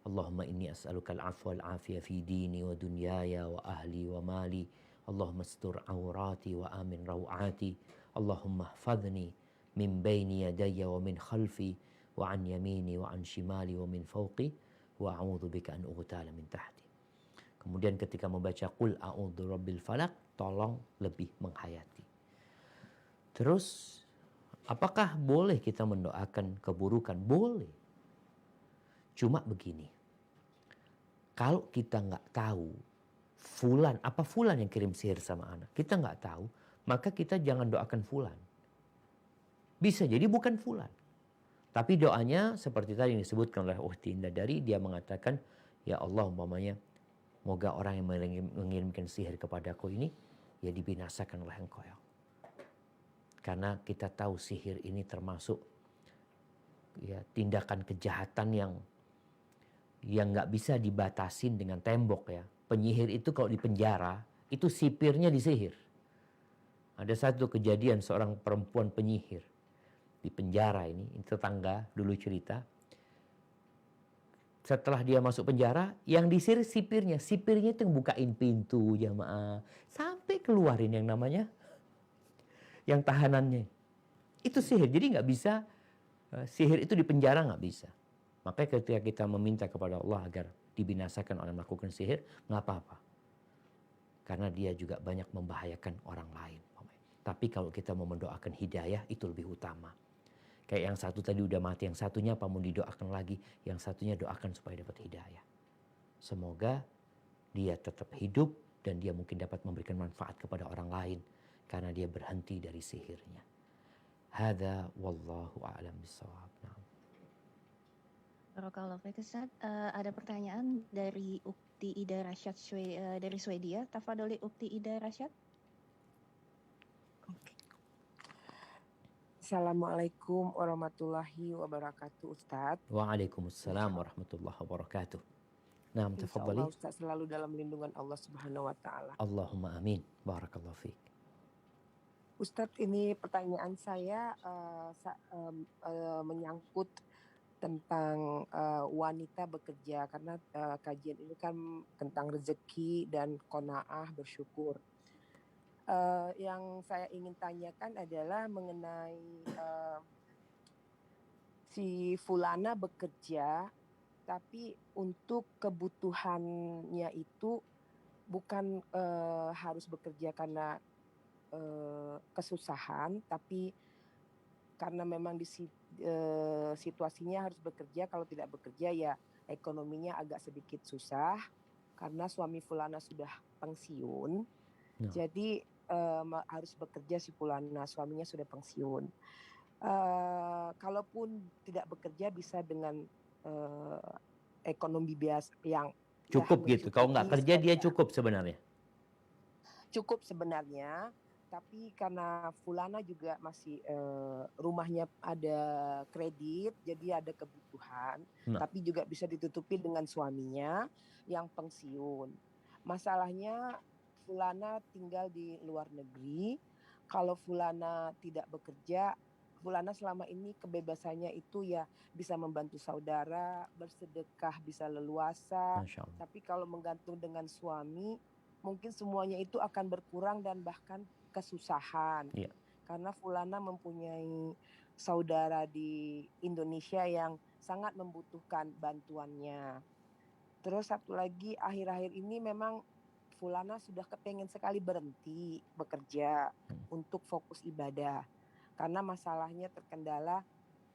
Allahumma inni as'alukal afwa wal afiyah fi dini wa dunyaya wa ahli wa mali. Allahumma astur awrati wa amin rawati. Allahumma hfadhni min baini yadayya wa min khalfi wa an yamini wa an shimali wa min fawqi wa a'udzu bika an ughtala min tahti. Kemudian ketika membaca qul a'udzu rabbil falaq, tolong lebih menghayati. Terus apakah boleh kita mendoakan keburukan? Boleh. Cuma begini, kalau kita nggak tahu apa fulan yang kirim sihir sama anak, kita nggak tahu, maka kita jangan doakan fulan. Bisa jadi bukan fulan. Tapi doanya seperti tadi yang disebutkan oleh Ukhti Indah dari, dia mengatakan, ya Allah umpamanya, moga orang yang mengirimkan sihir kepadaku ini, ya dibinasakan oleh Engkau ya. Karena kita tahu sihir ini termasuk ya tindakan kejahatan yang nggak bisa dibatasin dengan tembok ya. Penyihir itu kalau di penjara, itu sipirnya disihir. Ada satu kejadian seorang perempuan penyihir di penjara ini tetangga dulu cerita. Setelah dia masuk penjara, yang disihir sipirnya. Sipirnya itu yang bukain pintu jamaah. Sampai keluarin yang namanya, yang tahanannya. Itu sihir. Jadi nggak bisa, sihir itu di penjara nggak bisa. Makanya ketika kita meminta kepada Allah agar dibinasakan orang melakukan sihir, nggak apa-apa. Karena dia juga banyak membahayakan orang lain. Tapi kalau kita mau mendoakan hidayah, itu lebih utama. Kayak yang satu tadi udah mati, yang satunya apa mau didoakan lagi, yang satunya doakan supaya dapat hidayah. Semoga dia tetap hidup dan dia mungkin dapat memberikan manfaat kepada orang lain karena dia berhenti dari sihirnya. Hadza wallahu a'lam bishawab. Barakallahu fiik Ustaz. Ada pertanyaan dari Ukti Ida Rasyad dari Swedia. Tafadholi Ukti Ida Rasyad. Assalamualaikum warahmatullahi wabarakatuh Ustadz. Waalaikumsalam warahmatullahi wabarakatuh. Nah, tafadhali. Insyaallah Ustadz selalu dalam lindungan Allah Subhanahu wa taala. Allahumma amin. Barakallahu fiik. Ustadz, ini pertanyaan saya menyangkut tentang wanita bekerja, karena kajian ini kan tentang rezeki dan qanaah, bersyukur. Yang saya ingin tanyakan adalah mengenai si fulana bekerja, tapi untuk kebutuhannya itu bukan harus bekerja karena kesusahan, tapi karena memang situasinya harus bekerja. Kalau tidak bekerja ya ekonominya agak sedikit susah karena suami fulana sudah pensiun. No. Jadi harus bekerja si fulana, suaminya sudah pensiun. Kalaupun tidak bekerja bisa dengan ekonomi biasa yang cukup gitu. Kalau nggak kerja dia cukup sebenarnya. Cukup sebenarnya, tapi karena fulana juga masih rumahnya ada kredit, jadi ada kebutuhan. Nah. Tapi juga bisa ditutupi dengan suaminya yang pensiun. Masalahnya fulana tinggal di luar negeri. Kalau fulana tidak bekerja, fulana selama ini kebebasannya itu ya bisa membantu saudara, bersedekah, bisa leluasa. Tapi kalau menggantung dengan suami, mungkin semuanya itu akan berkurang dan bahkan kesusahan. Yeah. Karena fulana mempunyai saudara di Indonesia yang sangat membutuhkan bantuannya. Terus satu lagi, akhir-akhir ini memang fulana sudah kepengen sekali berhenti bekerja untuk fokus ibadah. Karena masalahnya terkendala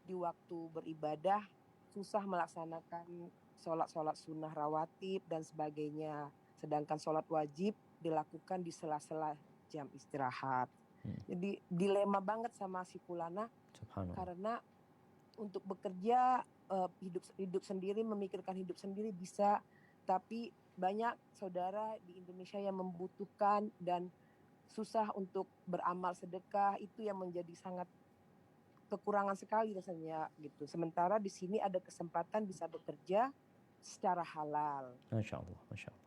di waktu beribadah, susah melaksanakan sholat sunnah rawatib dan sebagainya. Sedangkan sholat wajib dilakukan di sela-sela jam istirahat. Jadi dilema banget sama si fulana. Karena untuk bekerja, hidup sendiri, memikirkan hidup sendiri bisa, tapi banyak saudara di Indonesia yang membutuhkan dan susah untuk beramal sedekah. Itu yang menjadi sangat kekurangan sekali rasanya gitu. Sementara di sini ada kesempatan bisa bekerja secara halal. Masya Allah, Masya Allah.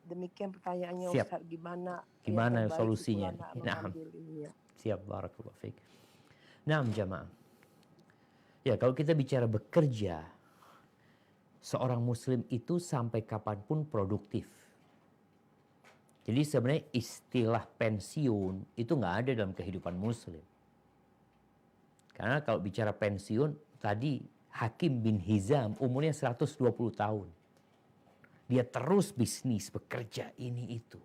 Demikian pertanyaannya Siap. Ustaz, gimana Gimana terbaik solusinya? Fulana Nah, mengambil ini ya. siap, barakallahu fiik. Nah, jamaah. Ya, kalau kita bicara bekerja, seorang muslim itu sampai kapanpun produktif. Jadi sebenarnya istilah pensiun itu nggak ada dalam kehidupan muslim. Karena kalau bicara pensiun, tadi Hakim bin Hizam umurnya 120 tahun. Dia terus bisnis, bekerja, ini itu.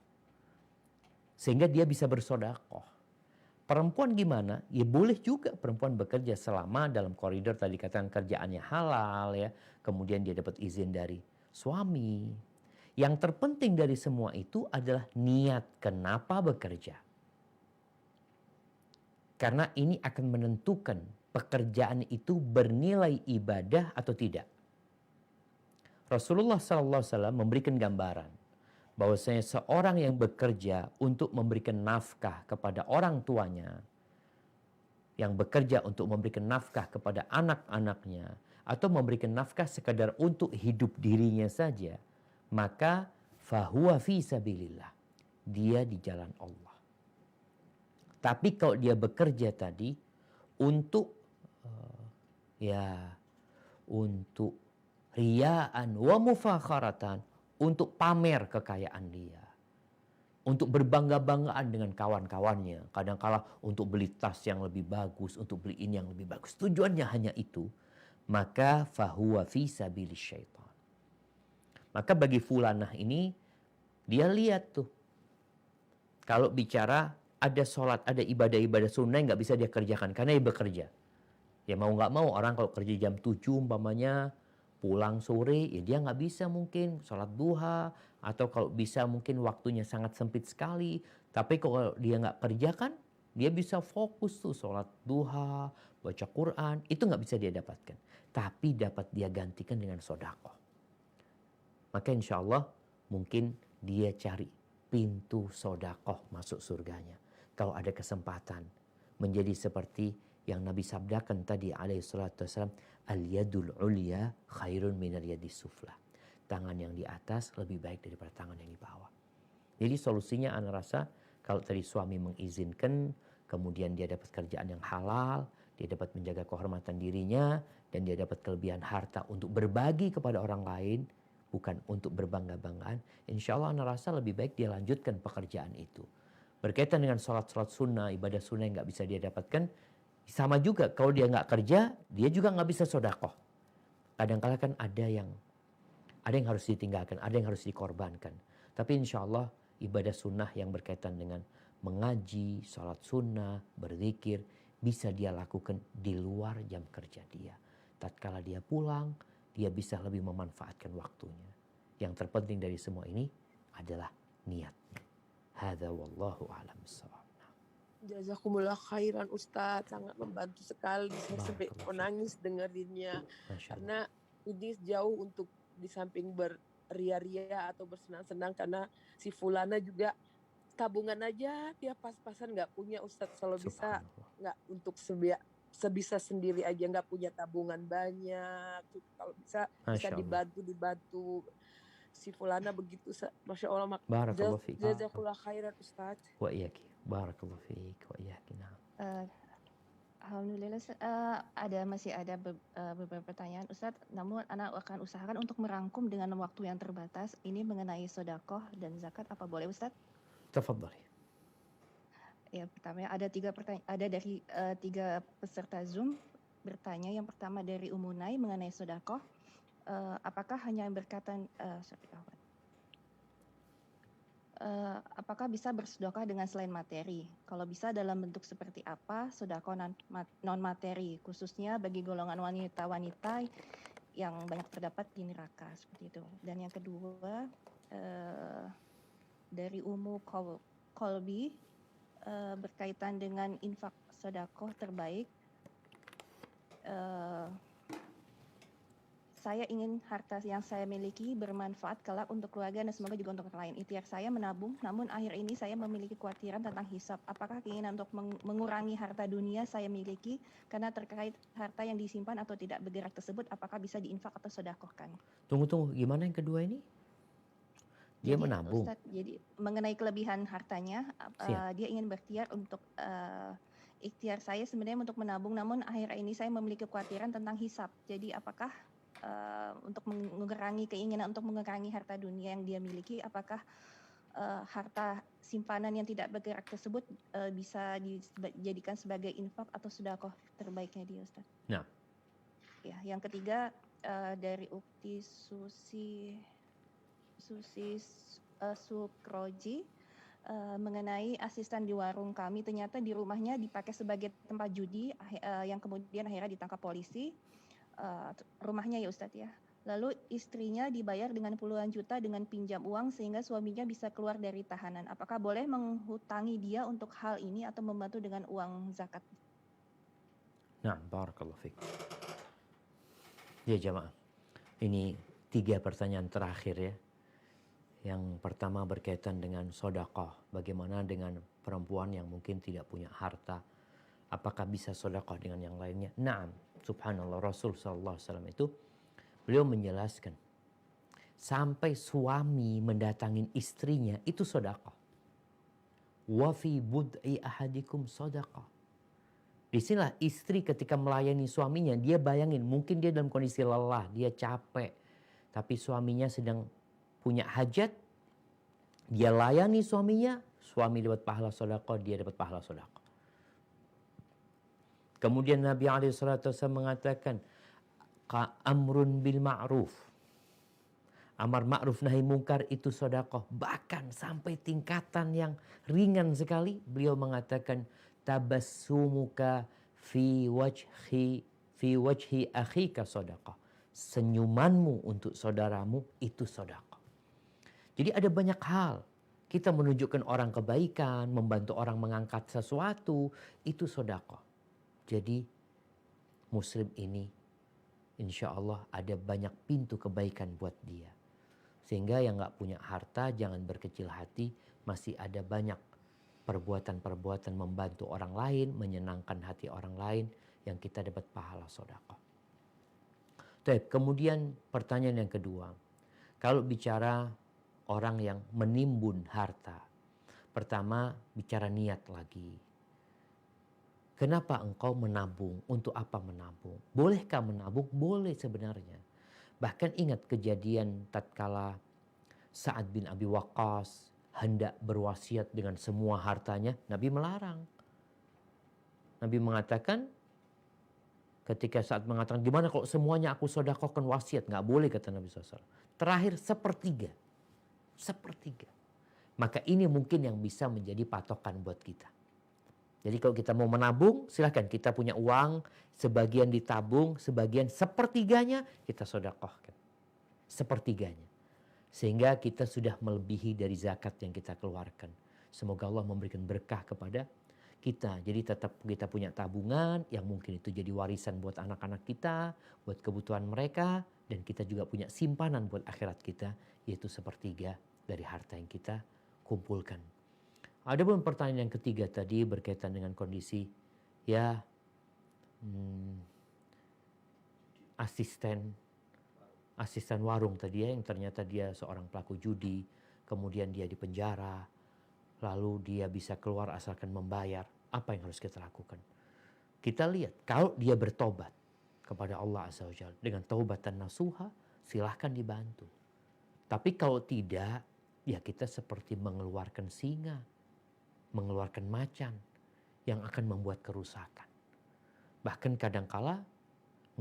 Sehingga dia bisa bersodakoh. Perempuan gimana? Ya boleh juga perempuan bekerja selama dalam koridor tadi katakan kerjaannya halal ya. Kemudian dia dapat izin dari suami. Yang terpenting dari semua itu adalah niat kenapa bekerja. Karena ini akan menentukan pekerjaan itu bernilai ibadah atau tidak. Rasulullah SAW memberikan gambaran bahwasanya seorang yang bekerja untuk memberikan nafkah kepada orang tuanya, yang bekerja untuk memberikan nafkah kepada anak-anaknya, atau memberikan nafkah sekadar untuk hidup dirinya saja, maka fahuwa fi sabilillah. Dia di jalan Allah. Tapi kalau dia bekerja tadi untuk untuk riyaan wa mufakharatan, untuk pamer kekayaan dia, untuk berbangga-banggaan dengan kawan-kawannya, kadang-kala untuk beli tas yang lebih bagus, untuk beli ini yang lebih bagus, tujuannya hanya itu, maka fahuwa fi sabilis syaitan. Maka bagi fulanah ini, dia lihat tuh, kalau bicara ada sholat, ada ibadah-ibadah sunnah yang nggak bisa dia kerjakan karena dia bekerja. Ya mau nggak mau orang kalau kerja jam 7 umpamanya, pulang sore, ya dia nggak bisa mungkin sholat duha, atau kalau bisa mungkin waktunya sangat sempit sekali. Tapi kalau dia nggak kerjakan, dia bisa fokus tuh sholat duha, baca Quran, itu nggak bisa dia dapatkan. Tapi dapat dia gantikan dengan sodakoh. Maka insya Allah mungkin dia cari pintu sodakoh masuk surganya. Kalau ada kesempatan menjadi seperti yang Nabi sabdakan tadi alaihi salatu wassalam, al-yadul ulya khairun minal yadis sufla. Tangan yang di atas lebih baik daripada tangan yang di bawah. Jadi solusinya ana rasa kalau tadi suami mengizinkan, kemudian dia dapat kerjaan yang halal, dia dapat menjaga kehormatan dirinya, dan dia dapat kelebihan harta untuk berbagi kepada orang lain, bukan untuk berbangga-banggaan, insya Allah ana rasa lebih baik dia lanjutkan pekerjaan itu. Berkaitan dengan sholat-sholat sunnah, ibadah sunnah yang nggak bisa dia dapatkan, sama juga kalau dia nggak kerja, dia juga nggak bisa sodakoh. Kadang-kala kan ada yang harus ditinggalkan, ada yang harus dikorbankan. Tapi insya Allah ibadah sunnah yang berkaitan dengan mengaji, sholat sunnah, berzikir, bisa dia lakukan di luar jam kerja dia. Tatkala dia pulang, dia bisa lebih memanfaatkan waktunya. Yang terpenting dari semua ini adalah niatnya. Hadza wallahu a'lam bissawab. Jazakumullah khairan Ustadz, sangat membantu sekali. Saya sampai menangis dengerinnya. Karena ini jauh untuk di samping beria-ria atau bersenang-senang, karena si Fulana juga tabungan aja dia pas-pasan nggak punya Ustadz. Kalau bisa nggak untuk sebisa sendiri aja, nggak punya tabungan banyak. Kalau bisa dibantu si Fulana begitu. Masya Allah. Barakallahu fiik. Jazakumullah khairan Ustadz. Wa iyaki. Barakallahu fiik wa iyaki. Alhamdulillah masih ada beberapa pertanyaan Ustadz, namun anak akan usahakan untuk merangkum dengan waktu yang terbatas ini mengenai sodakoh dan zakat. Apa boleh Ustadz? Tafadhali. Ya, pertama ada 3 pertanyaan, ada dari 3 peserta Zoom bertanya. Yang pertama dari Umunai mengenai sodakoh, apakah hanya berkaitan apakah bisa bersedekah dengan selain materi? Kalau bisa dalam bentuk seperti apa sedekah non materi, khususnya bagi golongan wanita-wanita yang banyak terdapat di neraka, seperti itu. Dan yang kedua dari Umu Kolbi berkaitan dengan infak sedekah terbaik. saya ingin harta yang saya miliki bermanfaat kelak untuk keluarga dan semoga juga untuk orang lain. Ikhtiar saya menabung, namun akhir ini saya memiliki kekhawatiran tentang hisab. Apakah keinginan untuk mengurangi harta dunia saya miliki karena terkait harta yang disimpan atau tidak bergerak tersebut, apakah bisa diinfak atau sedekahkan? Tunggu, gimana yang kedua ini? Dia Jadi, menabung. Ustadz, jadi mengenai kelebihan hartanya, dia ingin berikhtiar untuk ikhtiar saya sebenarnya untuk menabung, namun akhir ini saya memiliki kekhawatiran tentang hisab. Jadi apakah untuk mengurangi keinginan untuk mengurangi harta dunia yang dia miliki, apakah harta simpanan yang tidak bergerak tersebut bisa dijadikan sebagai infak atau sedekah terbaiknya dia, Ustaz? Nah. Ya, yang ketiga dari Ukti Susi Sukroji mengenai asisten di warung kami, ternyata di rumahnya dipakai sebagai tempat judi yang kemudian akhirnya ditangkap polisi. Rumahnya ya Ustadz ya. Lalu istrinya dibayar dengan puluhan juta dengan pinjam uang sehingga suaminya bisa keluar dari tahanan. Apakah boleh menghutangi dia untuk hal ini atau membantu dengan uang zakat? Nah, barakallahu fiik. Ya jamaah, ini 3 pertanyaan terakhir ya. Yang pertama berkaitan dengan sedekah. Bagaimana dengan perempuan yang mungkin tidak punya harta? Apakah bisa sedekah dengan yang lainnya? Naam, subhanallah, Rasul SAW itu beliau menjelaskan sampai suami mendatangin istrinya itu sedekah. Wa fi bud'i ahadikum sedekah. Disinilah istri ketika melayani suaminya, dia bayangin mungkin dia dalam kondisi lelah, dia capek, tapi suaminya sedang punya hajat, dia layani suaminya, suami dapat pahala sedekah, dia dapat pahala sedekah. Kemudian Nabi SAW mengatakan, amrun bil ma'ruf. Amar ma'ruf nahi mungkar itu sedekah. Bahkan sampai tingkatan yang ringan sekali, beliau mengatakan, tabassumuka fi wajhi akhika sedekah. Senyumanmu untuk saudaramu itu sedekah. Jadi ada banyak hal. Kita menunjukkan orang kebaikan, membantu orang mengangkat sesuatu, itu sedekah. Jadi muslim ini insya Allah ada banyak pintu kebaikan buat dia. Sehingga yang gak punya harta jangan berkecil hati. Masih ada banyak perbuatan-perbuatan membantu orang lain, menyenangkan hati orang lain yang kita dapat pahala sedekah. Kemudian pertanyaan yang kedua. Kalau bicara orang yang menimbun harta. Pertama bicara niat lagi. Kenapa engkau menabung? Untuk apa menabung? Bolehkah menabung? Boleh sebenarnya. Bahkan ingat kejadian tatkala Sa'ad bin Abi Waqqas hendak berwasiat dengan semua hartanya, Nabi melarang. Nabi mengatakan, ketika Sa'ad mengatakan, gimana kalau semuanya aku sedekahkan wasiat? Nggak boleh, kata Nabi SAW. Terakhir sepertiga. Maka ini mungkin yang bisa menjadi patokan buat kita. Jadi kalau kita mau menabung, silahkan, kita punya uang, sebagian ditabung, sebagian sepertiganya kita sedekahkan. Sepertiganya. Sehingga kita sudah melebihi dari zakat yang kita keluarkan. Semoga Allah memberikan berkah kepada kita. Jadi tetap kita punya tabungan yang mungkin itu jadi warisan buat anak-anak kita, buat kebutuhan mereka, dan kita juga punya simpanan buat akhirat kita, yaitu sepertiga dari harta yang kita kumpulkan. Adapun pertanyaan yang ketiga tadi berkaitan dengan kondisi asisten warung tadi ya, yang ternyata dia seorang pelaku judi, kemudian dia dipenjara, lalu dia bisa keluar asalkan membayar. Apa yang harus kita lakukan? Kita lihat, kalau dia bertobat kepada Allah Azza wa Jalla dengan taubatan nasuha, silahkan dibantu. Tapi kalau tidak, ya kita seperti mengeluarkan singa, mengeluarkan macan yang akan membuat kerusakan. Bahkan kadangkala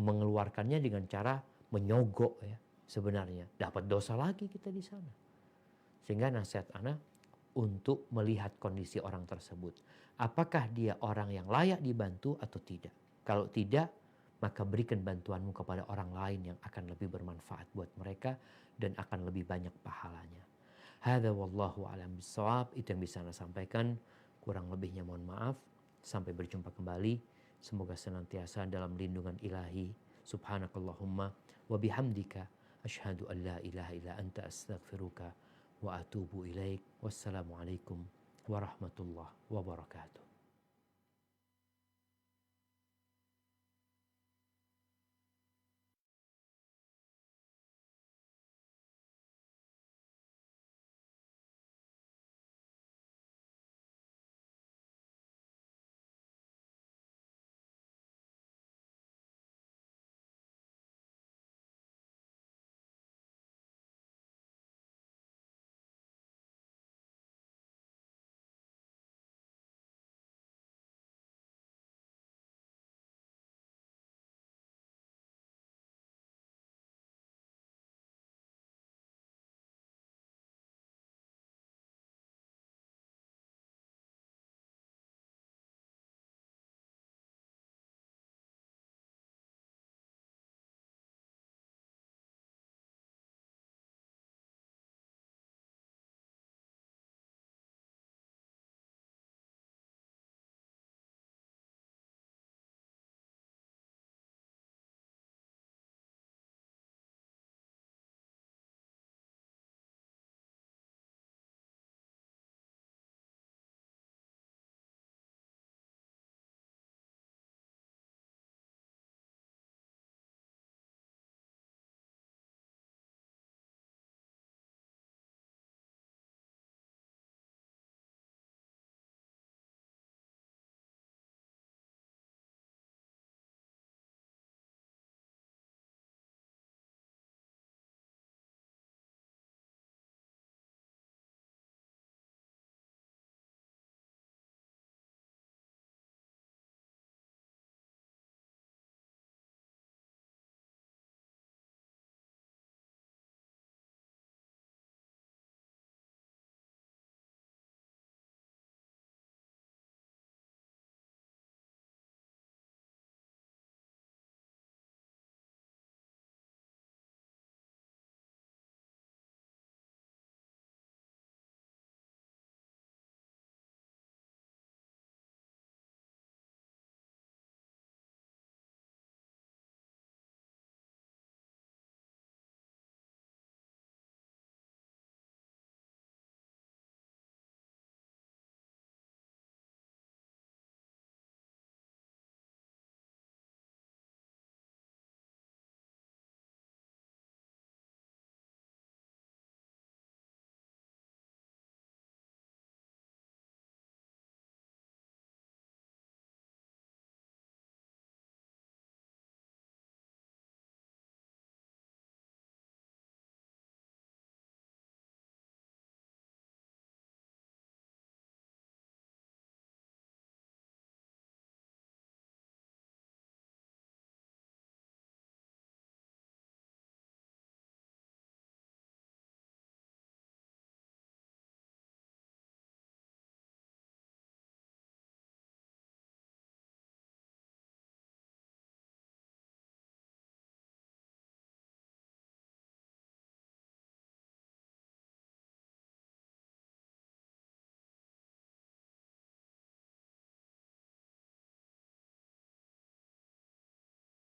mengeluarkannya dengan cara menyogok ya, sebenarnya dapat dosa lagi kita di sana. Sehingga nasihat ana untuk melihat kondisi orang tersebut. Apakah dia orang yang layak dibantu atau tidak? Kalau tidak, maka berikan bantuanmu kepada orang lain yang akan lebih bermanfaat buat mereka dan akan lebih banyak pahalanya. Hadza wallahu a'lam bishawab. Itu yang bisa Anda sampaikan. Kurang lebihnya mohon maaf. Sampai berjumpa kembali. Semoga senantiasa dalam lindungan ilahi. Subhanakallahumma wa bihamdika asyhadu an la ilaha illa anta astaghfiruka wa atubu ilaik. Wassalamualaikum warahmatullahi wabarakatuh.